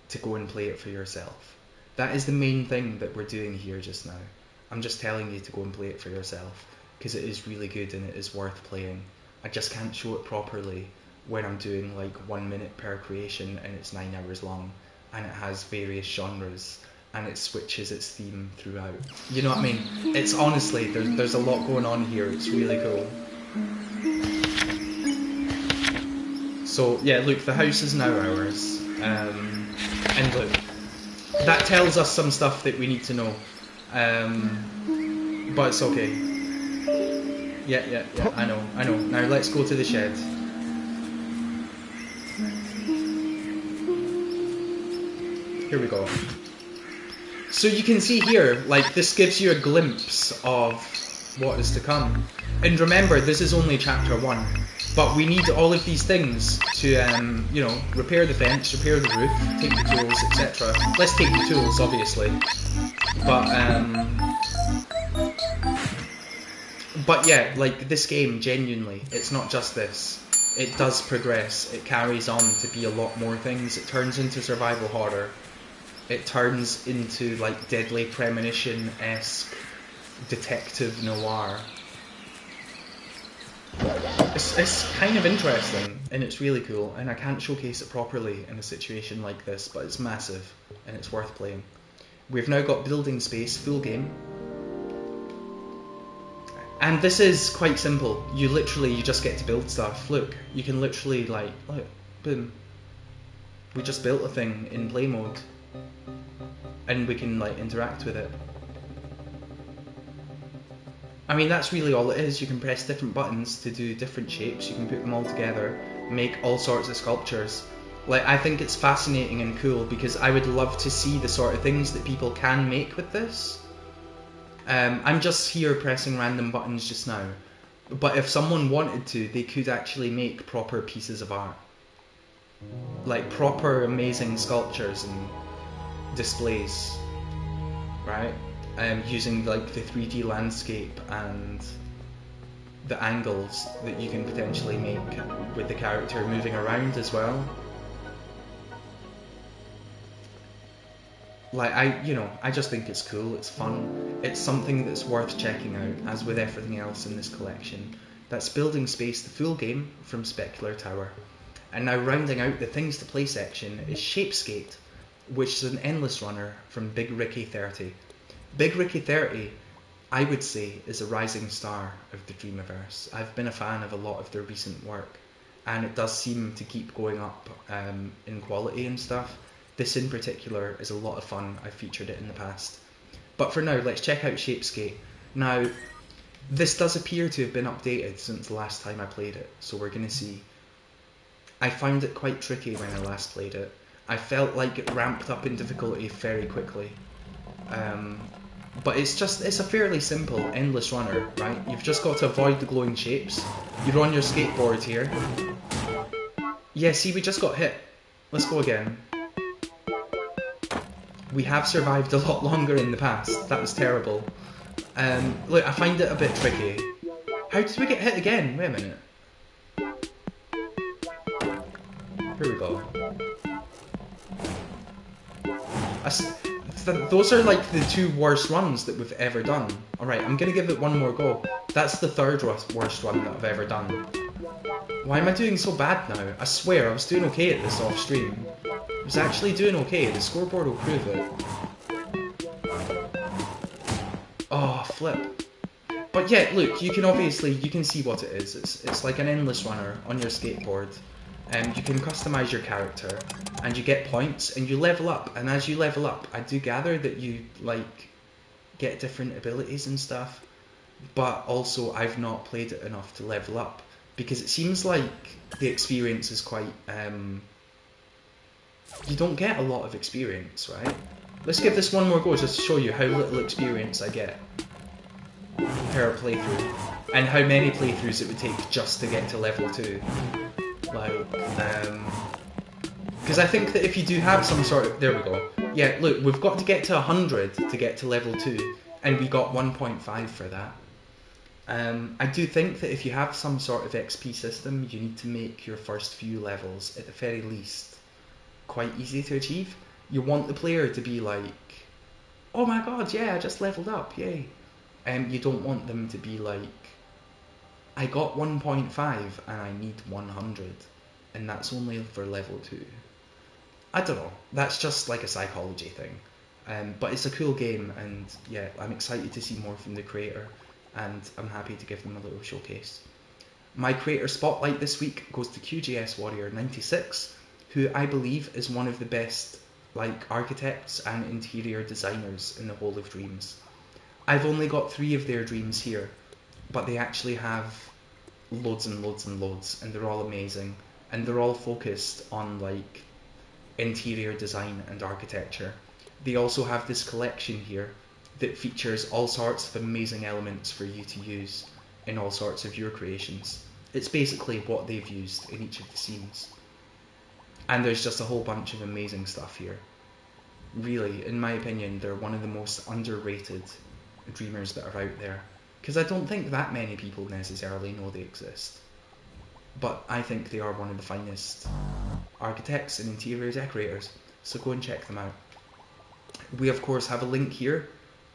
to go and play it for yourself. That is the main thing that we're doing here just now. I'm just telling you to go and play it for yourself, because it is really good and it is worth playing. I just can't show it properly when I'm doing like 1 minute per creation and it's 9 hours long, and it has various genres and it switches its theme throughout. You know what I mean? It's honestly, there's a lot going on here. It's really cool. So yeah, look, the house is now ours. And look, that tells us some stuff that we need to know. But it's okay. Yeah, I know. Now let's go to the shed. Here we go. So you can see here, like, this gives you a glimpse of what is to come. And remember, this is only chapter 1, but we need all of these things to, you know, repair the fence, repair the roof, take the tools, etc. Let's take the tools, obviously. But yeah, like, this game, genuinely, it's not just this. It does progress. It carries on to be a lot more things. It turns into survival horror. It turns into, like, Deadly Premonition-esque detective noir. It's kind of interesting, and it's really cool, and I can't showcase it properly in a situation like this, but it's massive, and it's worth playing. We've now got building space, full game. And this is quite simple. You just get to build stuff. Look, you can literally, like, look, boom. We just built a thing in play mode. And we can, like, interact with it. I mean, that's really all it is. You can press different buttons to do different shapes. You can put them all together, make all sorts of sculptures. Like, I think it's fascinating and cool because I would love to see the sort of things that people can make with this. I'm just here pressing random buttons just now, But if someone wanted to, they could actually make proper pieces of art. Like proper amazing sculptures and displays, right? Using like the 3D landscape and the angles that you can potentially make with the character moving around as well. Like, I just think it's cool, it's fun, it's something that's worth checking out, as with everything else in this collection. That's Building Space, the full game from Specular Tower. And now rounding out the things to play section is Shapeskate, which is an endless runner from Big Ricky 30. Big Ricky 30, I would say, is a rising star of the Dreamiverse. I've been a fan of a lot of their recent work, and it does seem to keep going up in quality and stuff. This in particular is a lot of fun. I've featured it in the past. But for now, let's check out Shapeskate. Now, this does appear to have been updated since the last time I played it, so we're going to see. I found it quite tricky when I last played it. I felt like it ramped up in difficulty very quickly. But it's a fairly simple, endless runner, right? You've just got to avoid the glowing shapes. You're on your skateboard here. Yeah, see, we just got hit. Let's go again. We have survived a lot longer in the past. That was terrible. Look, I find it a bit tricky. How did we get hit again? Wait a minute. Here we go. Those are like the two worst runs that we've ever done. Alright, I'm gonna give it one more go. That's the third worst run that I've ever done. Why am I doing so bad now? I swear, I was doing okay at this off stream. I was actually doing okay, the scoreboard will prove it. Oh, flip. But yeah, look, you can see what it is. It's like an endless runner on your skateboard. You can customize your character, and you get points, and you level up. And as you level up, I do gather that you like get different abilities and stuff. But also, I've not played it enough to level up, because it seems like the experience is quite. You don't get a lot of experience, right? Let's give this one more go just to show you how little experience I get per playthrough, and how many playthroughs it would take just to get to level 2. Like, because I think that if you do have some sort of, there we go. Yeah, look, we've got to get to 100 to get to level 2, and we got 1.5 for that. I do think that if you have some sort of XP system, you need to make your first few levels, at the very least, quite easy to achieve. You want the player to be like, oh my god, yeah, I just leveled up, yay. You don't want them to be like, I got 1.5 and I need 100, and that's only for level 2. I don't know, that's just like a psychology thing. But it's a cool game, and yeah, I'm excited to see more from the creator, and I'm happy to give them a little showcase. My creator spotlight this week goes to QGS Warrior 96, who I believe is one of the best architects and interior designers in the whole of Dreams. I've only got 3 of their dreams here, but they actually have loads and loads and loads, and they're all amazing, and they're all focused on interior design and architecture. They also have this collection here that features all sorts of amazing elements for you to use in all sorts of your creations. It's basically what they've used in each of the scenes. And there's just a whole bunch of amazing stuff here. Really, in my opinion, they're one of the most underrated dreamers that are out there, because I don't think that many people necessarily know they exist. But I think they are one of the finest architects and interior decorators, so go and check them out. We of course have a link here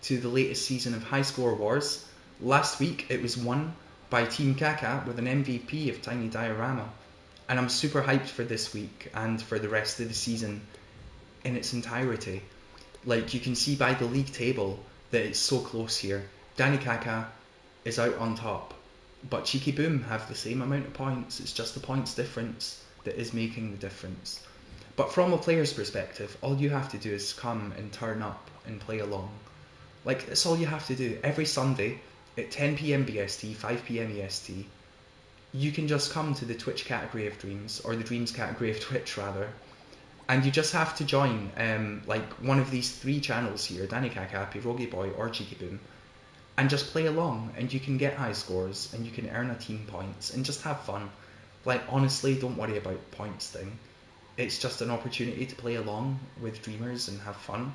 to the latest season of High Score Wars. Last week it was won by Team Kaka with an MVP of Tiny Diorama, and I'm super hyped for this week and for the rest of the season in its entirety. You can see by the league table that it's so close here. Danny Kaka is out on top, but Cheeky Boom have the same amount of points. It's just the points difference that is making the difference. But from a player's perspective, all you have to do is come and turn up and play along. That's all you have to do. Every Sunday at 10 PM BST, 5 PM EST, you can just come to the Twitch category of Dreams, or the Dreams category of Twitch rather, and you just have to join one of these 3 channels here, Danny Kaka, Pierogi Boy, or Cheeky Boom, and just play along, and you can get high scores, and you can earn a team points, and just have fun. Like, honestly, don't worry about the points thing. It's just an opportunity to play along with Dreamers and have fun.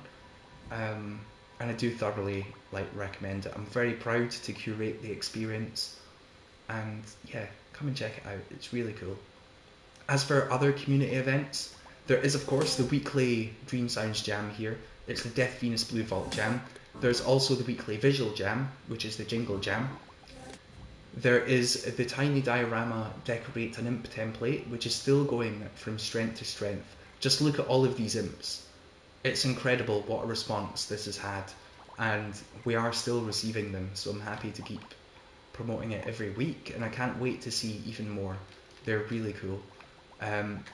And I do thoroughly recommend it. I'm very proud to curate the experience, and yeah, come and check it out. It's really cool. As for other community events, there is of course the weekly Dream Sounds Jam here. It's the Death Venus Blue Vault Jam. There's also the weekly Visual Jam, which is the Jingle Jam. There is the Tiny Diorama Decorate an Imp template, which is still going from strength to strength. Just look at all of these imps. It's incredible what a response this has had, and we are still receiving them, so I'm happy to keep promoting it every week, and I can't wait to see even more. They're really cool.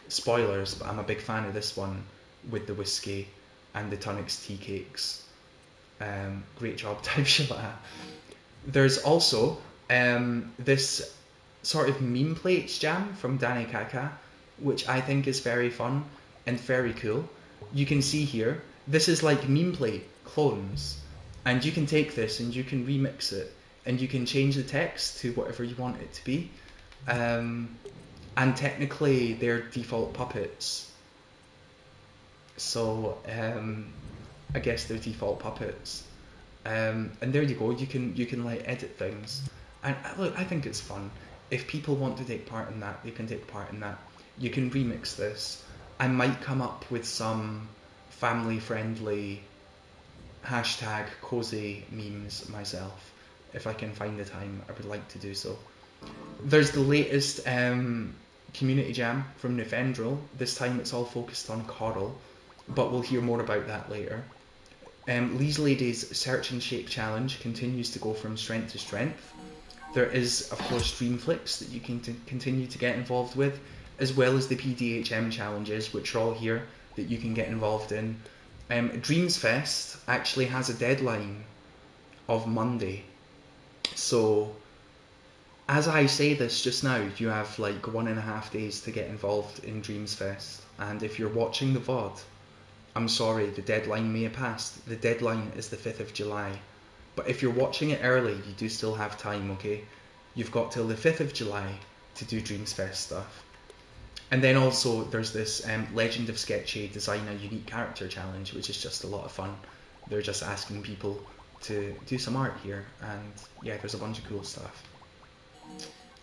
Spoilers, but I'm a big fan of this one with the whiskey and the Tunnix tea cakes. Great job, Type Shabbat. There's also this sort of meme plates jam from Danny Kaka, which I think is very fun and very cool. You can see here, this is like meme plate clones, and you can take this and you can remix it, and you can change the text to whatever you want it to be. And technically they're default puppets, so I guess they're default puppets. And there you go. You can like edit things, and look, I think it's fun. If people want to take part in that, they can take part in that. You can remix this. I might come up with some family-friendly hashtag cozy memes myself if I can find the time. I would like to do so. There's the latest community jam from Nefendril. This time it's all focused on Coral, but we'll hear more about that later. Lee's Lady's Search and Shape Challenge continues to go from strength to strength. There is, of course, Dreamflix that you can continue to get involved with, as well as the PDHM challenges, which are all here that you can get involved in. Dreams Fest actually has a deadline of Monday. So, as I say this just now, you have like 1.5 days to get involved in Dreams Fest. And if you're watching the VOD, I'm sorry, the deadline may have passed. The deadline is the 5th of July. But if you're watching it early, you do still have time, okay? You've got till the 5th of July to do Dreams Fest stuff. And then also there's this Legend of Sketchy Design a Unique Character Challenge, which is just a lot of fun. They're just asking people to do some art here, and yeah, there's a bunch of cool stuff.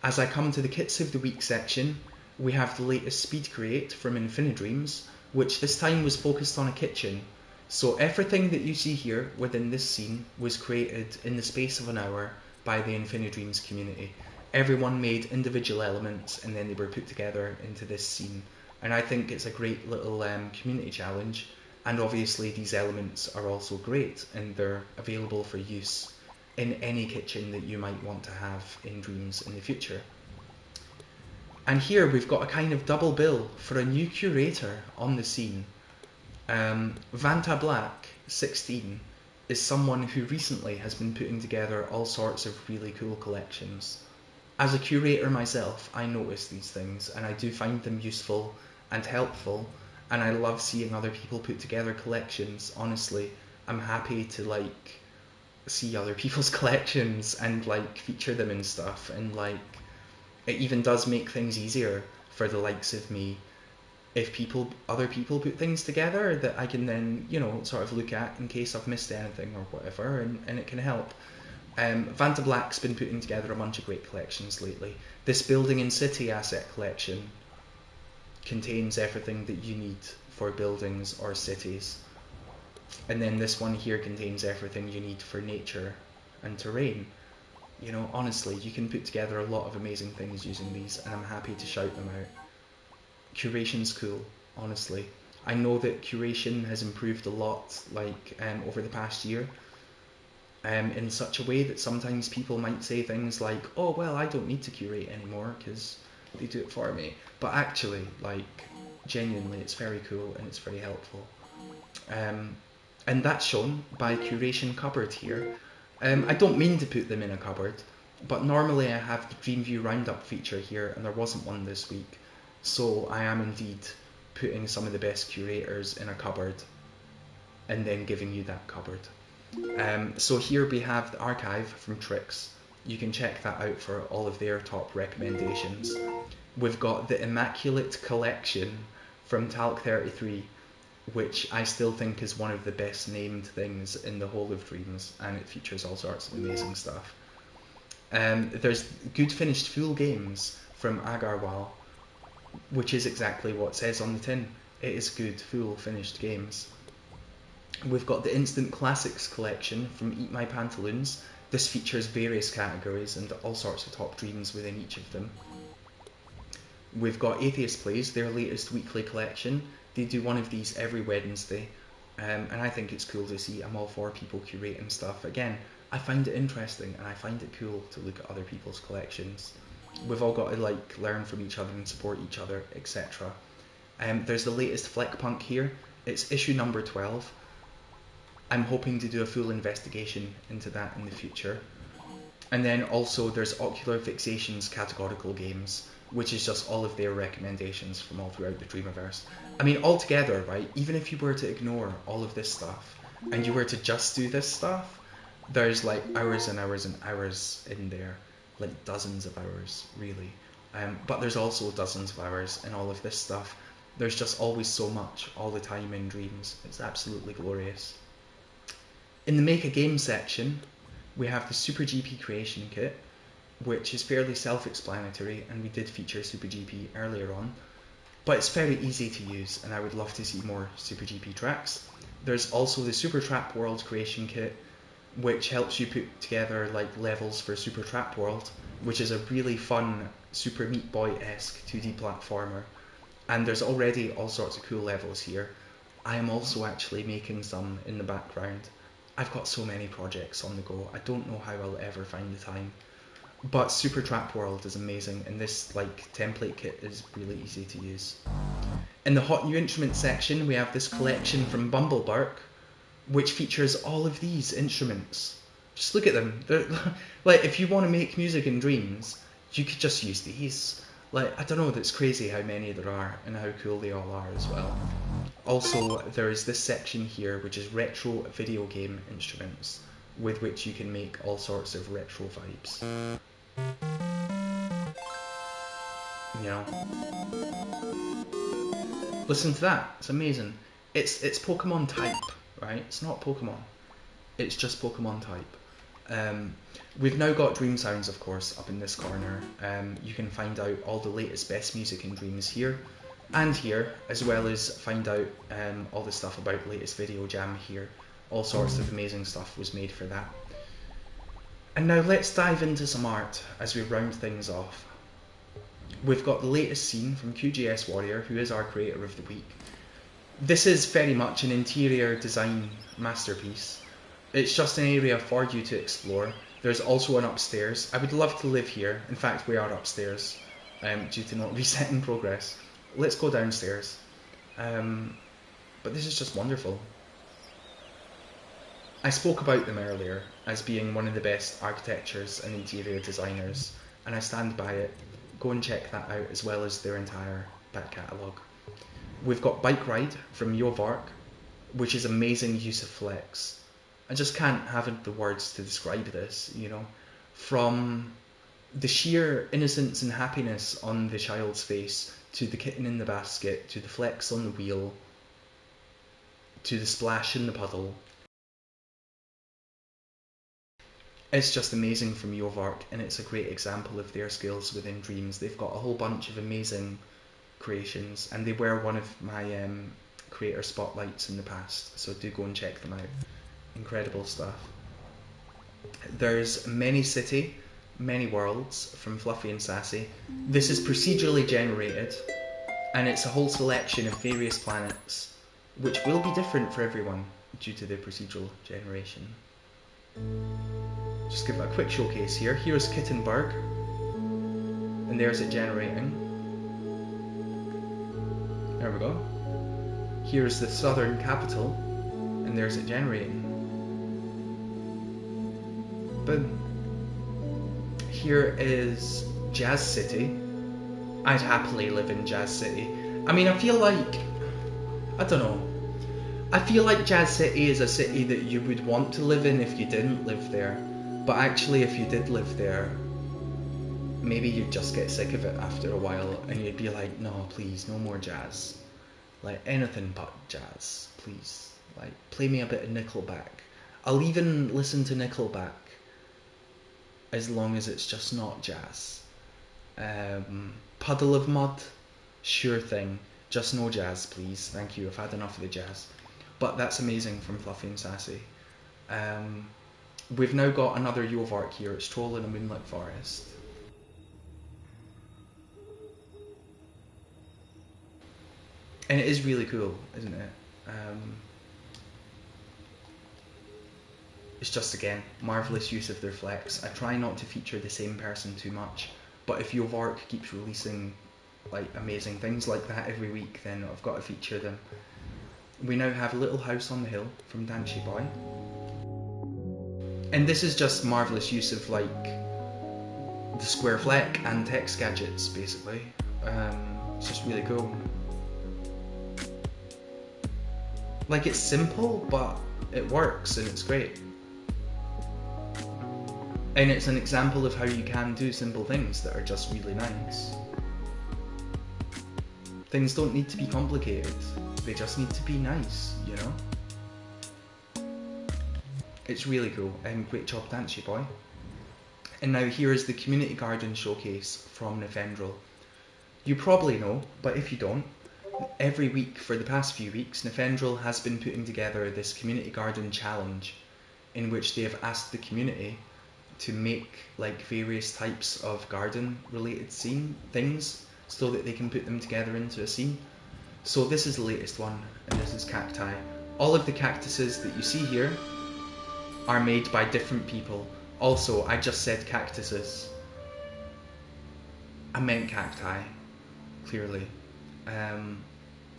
As I come to the Kits of the Week section, we have the latest Speed Create from Infinidreams, which this time was focused on a kitchen. So everything that you see here within this scene was created in the space of an hour by the Infinidreams community. Everyone made individual elements and then they were put together into this scene. And I think it's a great little community challenge. And obviously these elements are also great, and they're available for use in any kitchen that you might want to have in Dreams in the future. And here we've got a kind of double bill for a new curator on the scene. Vanta Black, 16, is someone who recently has been putting together all sorts of really cool collections. As a curator myself, I notice these things, and I do find them useful and helpful, and I love seeing other people put together collections. Honestly, I'm happy to see other people's collections and feature them and stuff, and it even does make things easier for the likes of me if other people put things together that I can then, sort of look at in case I've missed anything or whatever, and it can help. Vanta Black's been putting together a bunch of great collections lately. This Building and City asset collection contains everything that you need for buildings or cities. And then this one here contains everything you need for nature and terrain. Honestly, you can put together a lot of amazing things using these, and I'm happy to shout them out. Curation's cool, honestly. I know that Curation has improved a lot, over the past year, in such a way that sometimes people might say things like, oh, well, I don't need to curate anymore because they do it for me. But actually, genuinely, it's very cool and it's very helpful. And that's shown by Curation Cupboard here. I don't mean to put them in a cupboard, but normally I have the Dreamview Roundup feature here, and there wasn't one this week. So I am indeed putting some of the best curators in a cupboard and then giving you that cupboard. So here we have the archive from Tricks. You can check that out for all of their top recommendations. We've got the Immaculate Collection from Talc 33, which I still think is one of the best named things in the whole of Dreams, and it features all sorts of amazing stuff. There's Good Finished Full Games from Agarwal, which is exactly what it says on the tin. It is good, full, finished games. We've got the Instant Classics collection from Eat My Pantaloons. This features various categories and all sorts of top dreams within each of them. We've got Atheist Plays, their latest weekly collection. They do one of these every Wednesday, and I think it's cool to see. I'm all for people curating stuff. Again, I find it interesting and I find it cool to look at other people's collections. We've all got to learn from each other and support each other, etc. There's the latest Fleckpunk here. It's issue number 12. I'm hoping to do a full investigation into that in the future. And then also there's Ocular Fixation's Categorical Games, which is just all of their recommendations from all throughout the Dreamiverse. I mean, altogether, right, even if you were to ignore all of this stuff, and you were to just do this stuff, there's like hours and hours and hours in there, like dozens of hours, really. But there's also dozens of hours in all of this stuff. There's just always so much, all the time in Dreams. It's absolutely glorious. In the Make a Game section, we have the Super GP Creation Kit, which is fairly self-explanatory, and we did feature Super GP earlier on, but it's very easy to use, and I would love to see more Super GP tracks. There's also the Super Trap World Creation Kit, which helps you put together like levels for Super Trap World, which is a really fun Super Meat Boy-esque 2D platformer, and there's already all sorts of cool levels here. I am also actually making some in the background. I've got so many projects on the go, I don't know how I'll ever find the time. But Super Trap World is amazing, and this template kit is really easy to use. In the Hot New Instruments section, we have this collection from Bumblebark, which features all of these instruments. Just look at them. They're, like, if you want to make music in Dreams, you could just use these. Like, I don't know, that's crazy how many there are and how cool they all are as well. Also, there is this section here, which is retro video game instruments, with which you can make all sorts of retro vibes. You know? Listen to that, it's amazing. It's Pokemon type, right? It's not Pokemon. It's just Pokemon type. We've now got Dream Sounds, of course, up in this corner. You can find out all the latest best music in Dreams here, and here, as well as find out all the stuff about latest Video Jam here. All sorts of amazing stuff was made for that. And now let's dive into some art as we round things off. We've got the latest scene from QGS Warrior, who is our creator of the week. This is very much an interior design masterpiece. It's just an area for you to explore. There's also an upstairs. I would love to live here. In fact, we are upstairs due to not resetting progress. Let's go downstairs. But this is just wonderful. I spoke about them earlier as being one of the best architectures and interior designers, and I stand by it. Go and check that out, as well as their entire back catalogue. We've got Bike Ride from Yovark, which is amazing use of flex. I just can't have the words to describe this, you know. From the sheer innocence and happiness on the child's face, to the kitten in the basket, to the flex on the wheel, to the splash in the puddle. It's just amazing from Yovark, and it's a great example of their skills within Dreams. They've got a whole bunch of amazing creations, and they were one of my creator spotlights in the past, so do go and check them out. Incredible stuff. There's Many City, Many Worlds from Fluffy and Sassy. This is procedurally generated, and it's a whole selection of various planets, which will be different for everyone due to the procedural generation. Just give it a quick showcase here. Here's Kittenberg, and there's it generating. There we go. Here's the southern capital, and there's it generating. Boom. Here is Jazz City. I'd happily live in Jazz City. I mean, I feel like, I don't know, I feel like Jazz City is a city that you would want to live in if you didn't live there. But actually, if you did live there, maybe you'd just get sick of it after a while and you'd be like, no, please, no more jazz. Like, anything but jazz, please. Like, play me a bit of Nickelback. I'll even listen to Nickelback as long as it's just not jazz. Puddle of Mud, sure thing. Just no jazz, please. Thank you, I've had enough of the jazz. But that's amazing from Fluffy and Sassy. We've now got another Yovark here. It's Troll in a Moonlit Forest. And it is really cool, isn't it? It's just, again, marvellous use of their flex. I try not to feature the same person too much, but if Yovark keeps releasing like amazing things like that every week, then I've got to feature them. We now have Little House on the Hill from Danshi Boy. And this is just marvellous use of like the square fleck and text gadgets, basically. It's just really cool. Like, it's simple, but it works and it's great. And it's an example of how you can do simple things that are just really nice. Things don't need to be complicated. They just need to be nice, you know? It's really cool, and great job, Danshi Boy. And now here is the Community Garden Showcase from Nefendril. You probably know, but if you don't, every week for the past few weeks, Nefendril has been putting together this Community Garden Challenge in which they have asked the community to make like various types of garden related scene things so that they can put them together into a scene. So this is the latest one, and this is cacti. All of the cactuses that you see here are made by different people. Also, I just said cactuses. I meant cacti, clearly.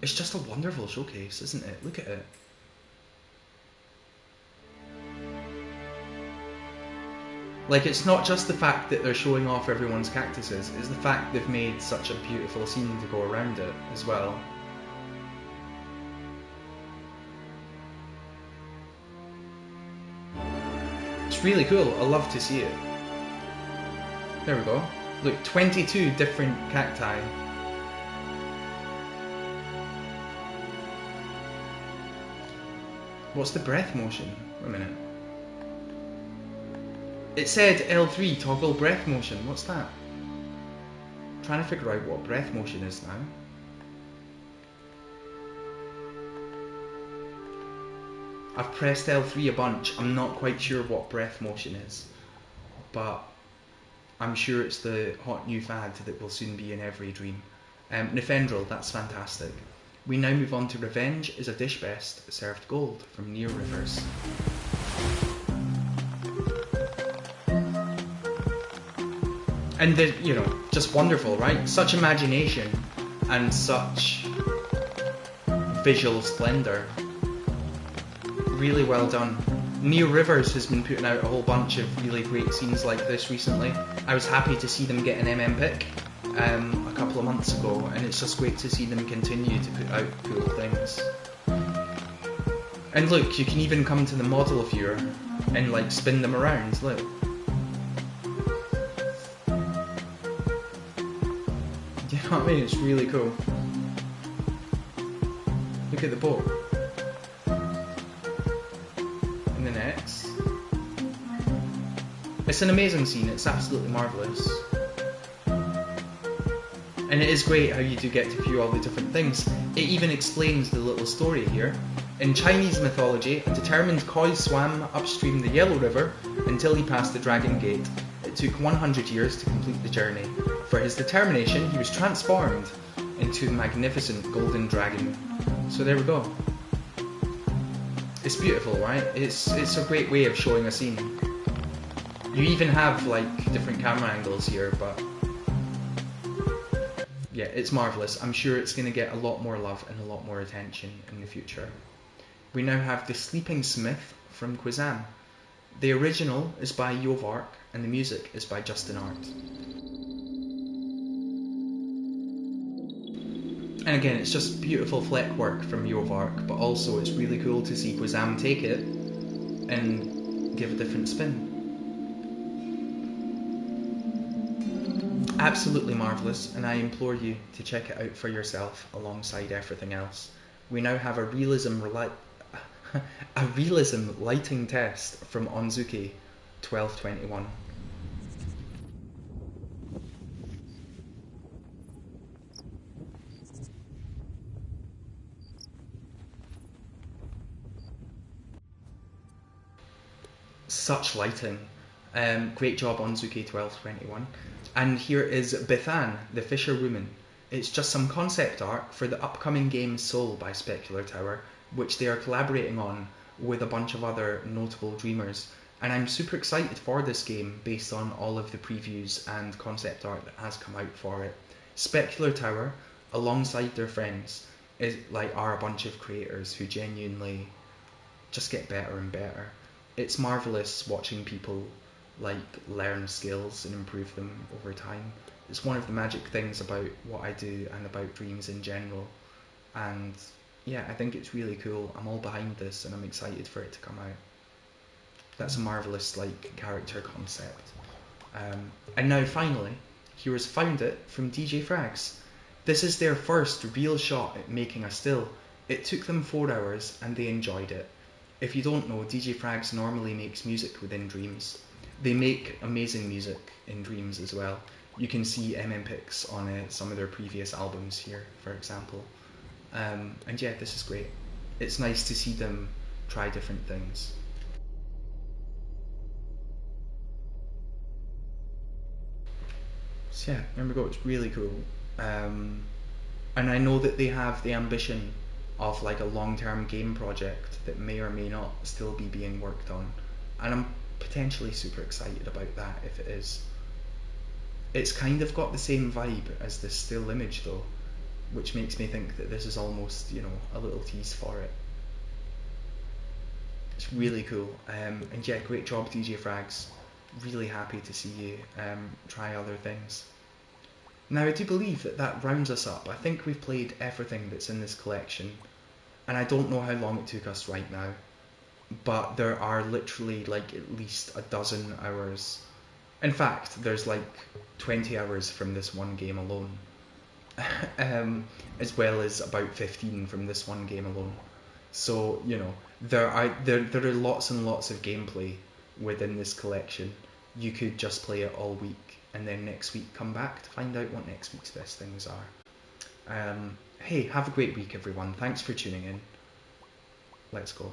It's just a wonderful showcase, isn't it? Look at it. Like, it's not just the fact that they're showing off everyone's cactuses, it's the fact they've made such a beautiful scene to go around it as well. It's really cool, I love to see it. There we go. Look, 22 different cacti. What's the breath motion? Wait a minute. It said L3 toggle breath motion. What's that? I'm trying to figure out what breath motion is now. I've pressed L3 a bunch. I'm not quite sure what breath motion is, but I'm sure it's the hot new fad that will soon be in every dream. Nefendril, that's fantastic. We now move on to Revenge is a Dish Best Served Gold from Dreamiverse. And the, you know, just wonderful, right? Such imagination and such visual splendor. Really well done. Dreamiverse has been putting out a whole bunch of really great scenes like this recently. I was happy to see them get an MM pick a couple of months ago, and it's just great to see them continue to put out cool things. And look, you can even come to the model viewer and like spin them around, look. You know what I mean? It's really cool. Look at the boat. And the next. It's an amazing scene, it's absolutely marvellous. And it is great how you do get to view all the different things. It even explains the little story here. In Chinese mythology, a determined koi swam upstream the Yellow River until he passed the Dragon Gate. It took 100 years to complete the journey. For his determination, he was transformed into a magnificent golden dragon. So there we go. It's beautiful, right? It's a great way of showing a scene. You even have like different camera angles here, but yeah, it's marvellous. I'm sure it's going to get a lot more love and a lot more attention in the future. We now have The Sleeping Smith from Quizam. The original is by Yovark and the music is by Justin Art. And again, it's just beautiful fleck work from Yovark, but also it's really cool to see Quizam take it and give a different spin. Absolutely marvellous, and I implore you to check it out for yourself alongside everything else. We now have a realism lighting test from Onzuki 1221. Such lighting. Great job Onzuki 1221. And here is Bethan, the Fisherwoman. It's just some concept art for the upcoming game Soul by Specular Tower, which they are collaborating on with a bunch of other notable dreamers. And I'm super excited for this game based on all of the previews and concept art that has come out for it. Specular Tower, alongside their friends, are a bunch of creators who genuinely just get better and better. It's marvellous watching people learn skills and improve them over time. It's one of the magic things about what I do and about dreams in general. And yeah, I think it's really cool. I'm all behind this and I'm excited for it to come out. That's a marvellous character concept. And now finally, here's Found It from DJ Frags. This is their first real shot at making a still. It took them 4 hours and they enjoyed it. If you don't know, DJ Frags normally makes music within Dreams. They make amazing music in Dreams as well. You can see pics on some of their previous albums here, for example. And yeah, this is great. It's nice to see them try different things. So yeah, there we go, it's really cool. And I know that they have the ambition of a long-term game project that may or may not still be being worked on. And I'm potentially super excited about that if it is. It's kind of got the same vibe as this still image though, which makes me think that this is almost, a little tease for it. It's really cool. And yeah, great job DJ Frags. Really happy to see you try other things. Now I do believe that rounds us up. I think we've played everything that's in this collection, and I don't know how long it took us right now, but there are literally at least a dozen hours. In fact, there's 20 hours from this one game alone, as well as about 15 from this one game alone. So there are lots and lots of gameplay within this collection. You could just play it all week and then next week come back to find out what next week's best things are. Hey, have a great week everyone. Thanks for tuning in. Let's go.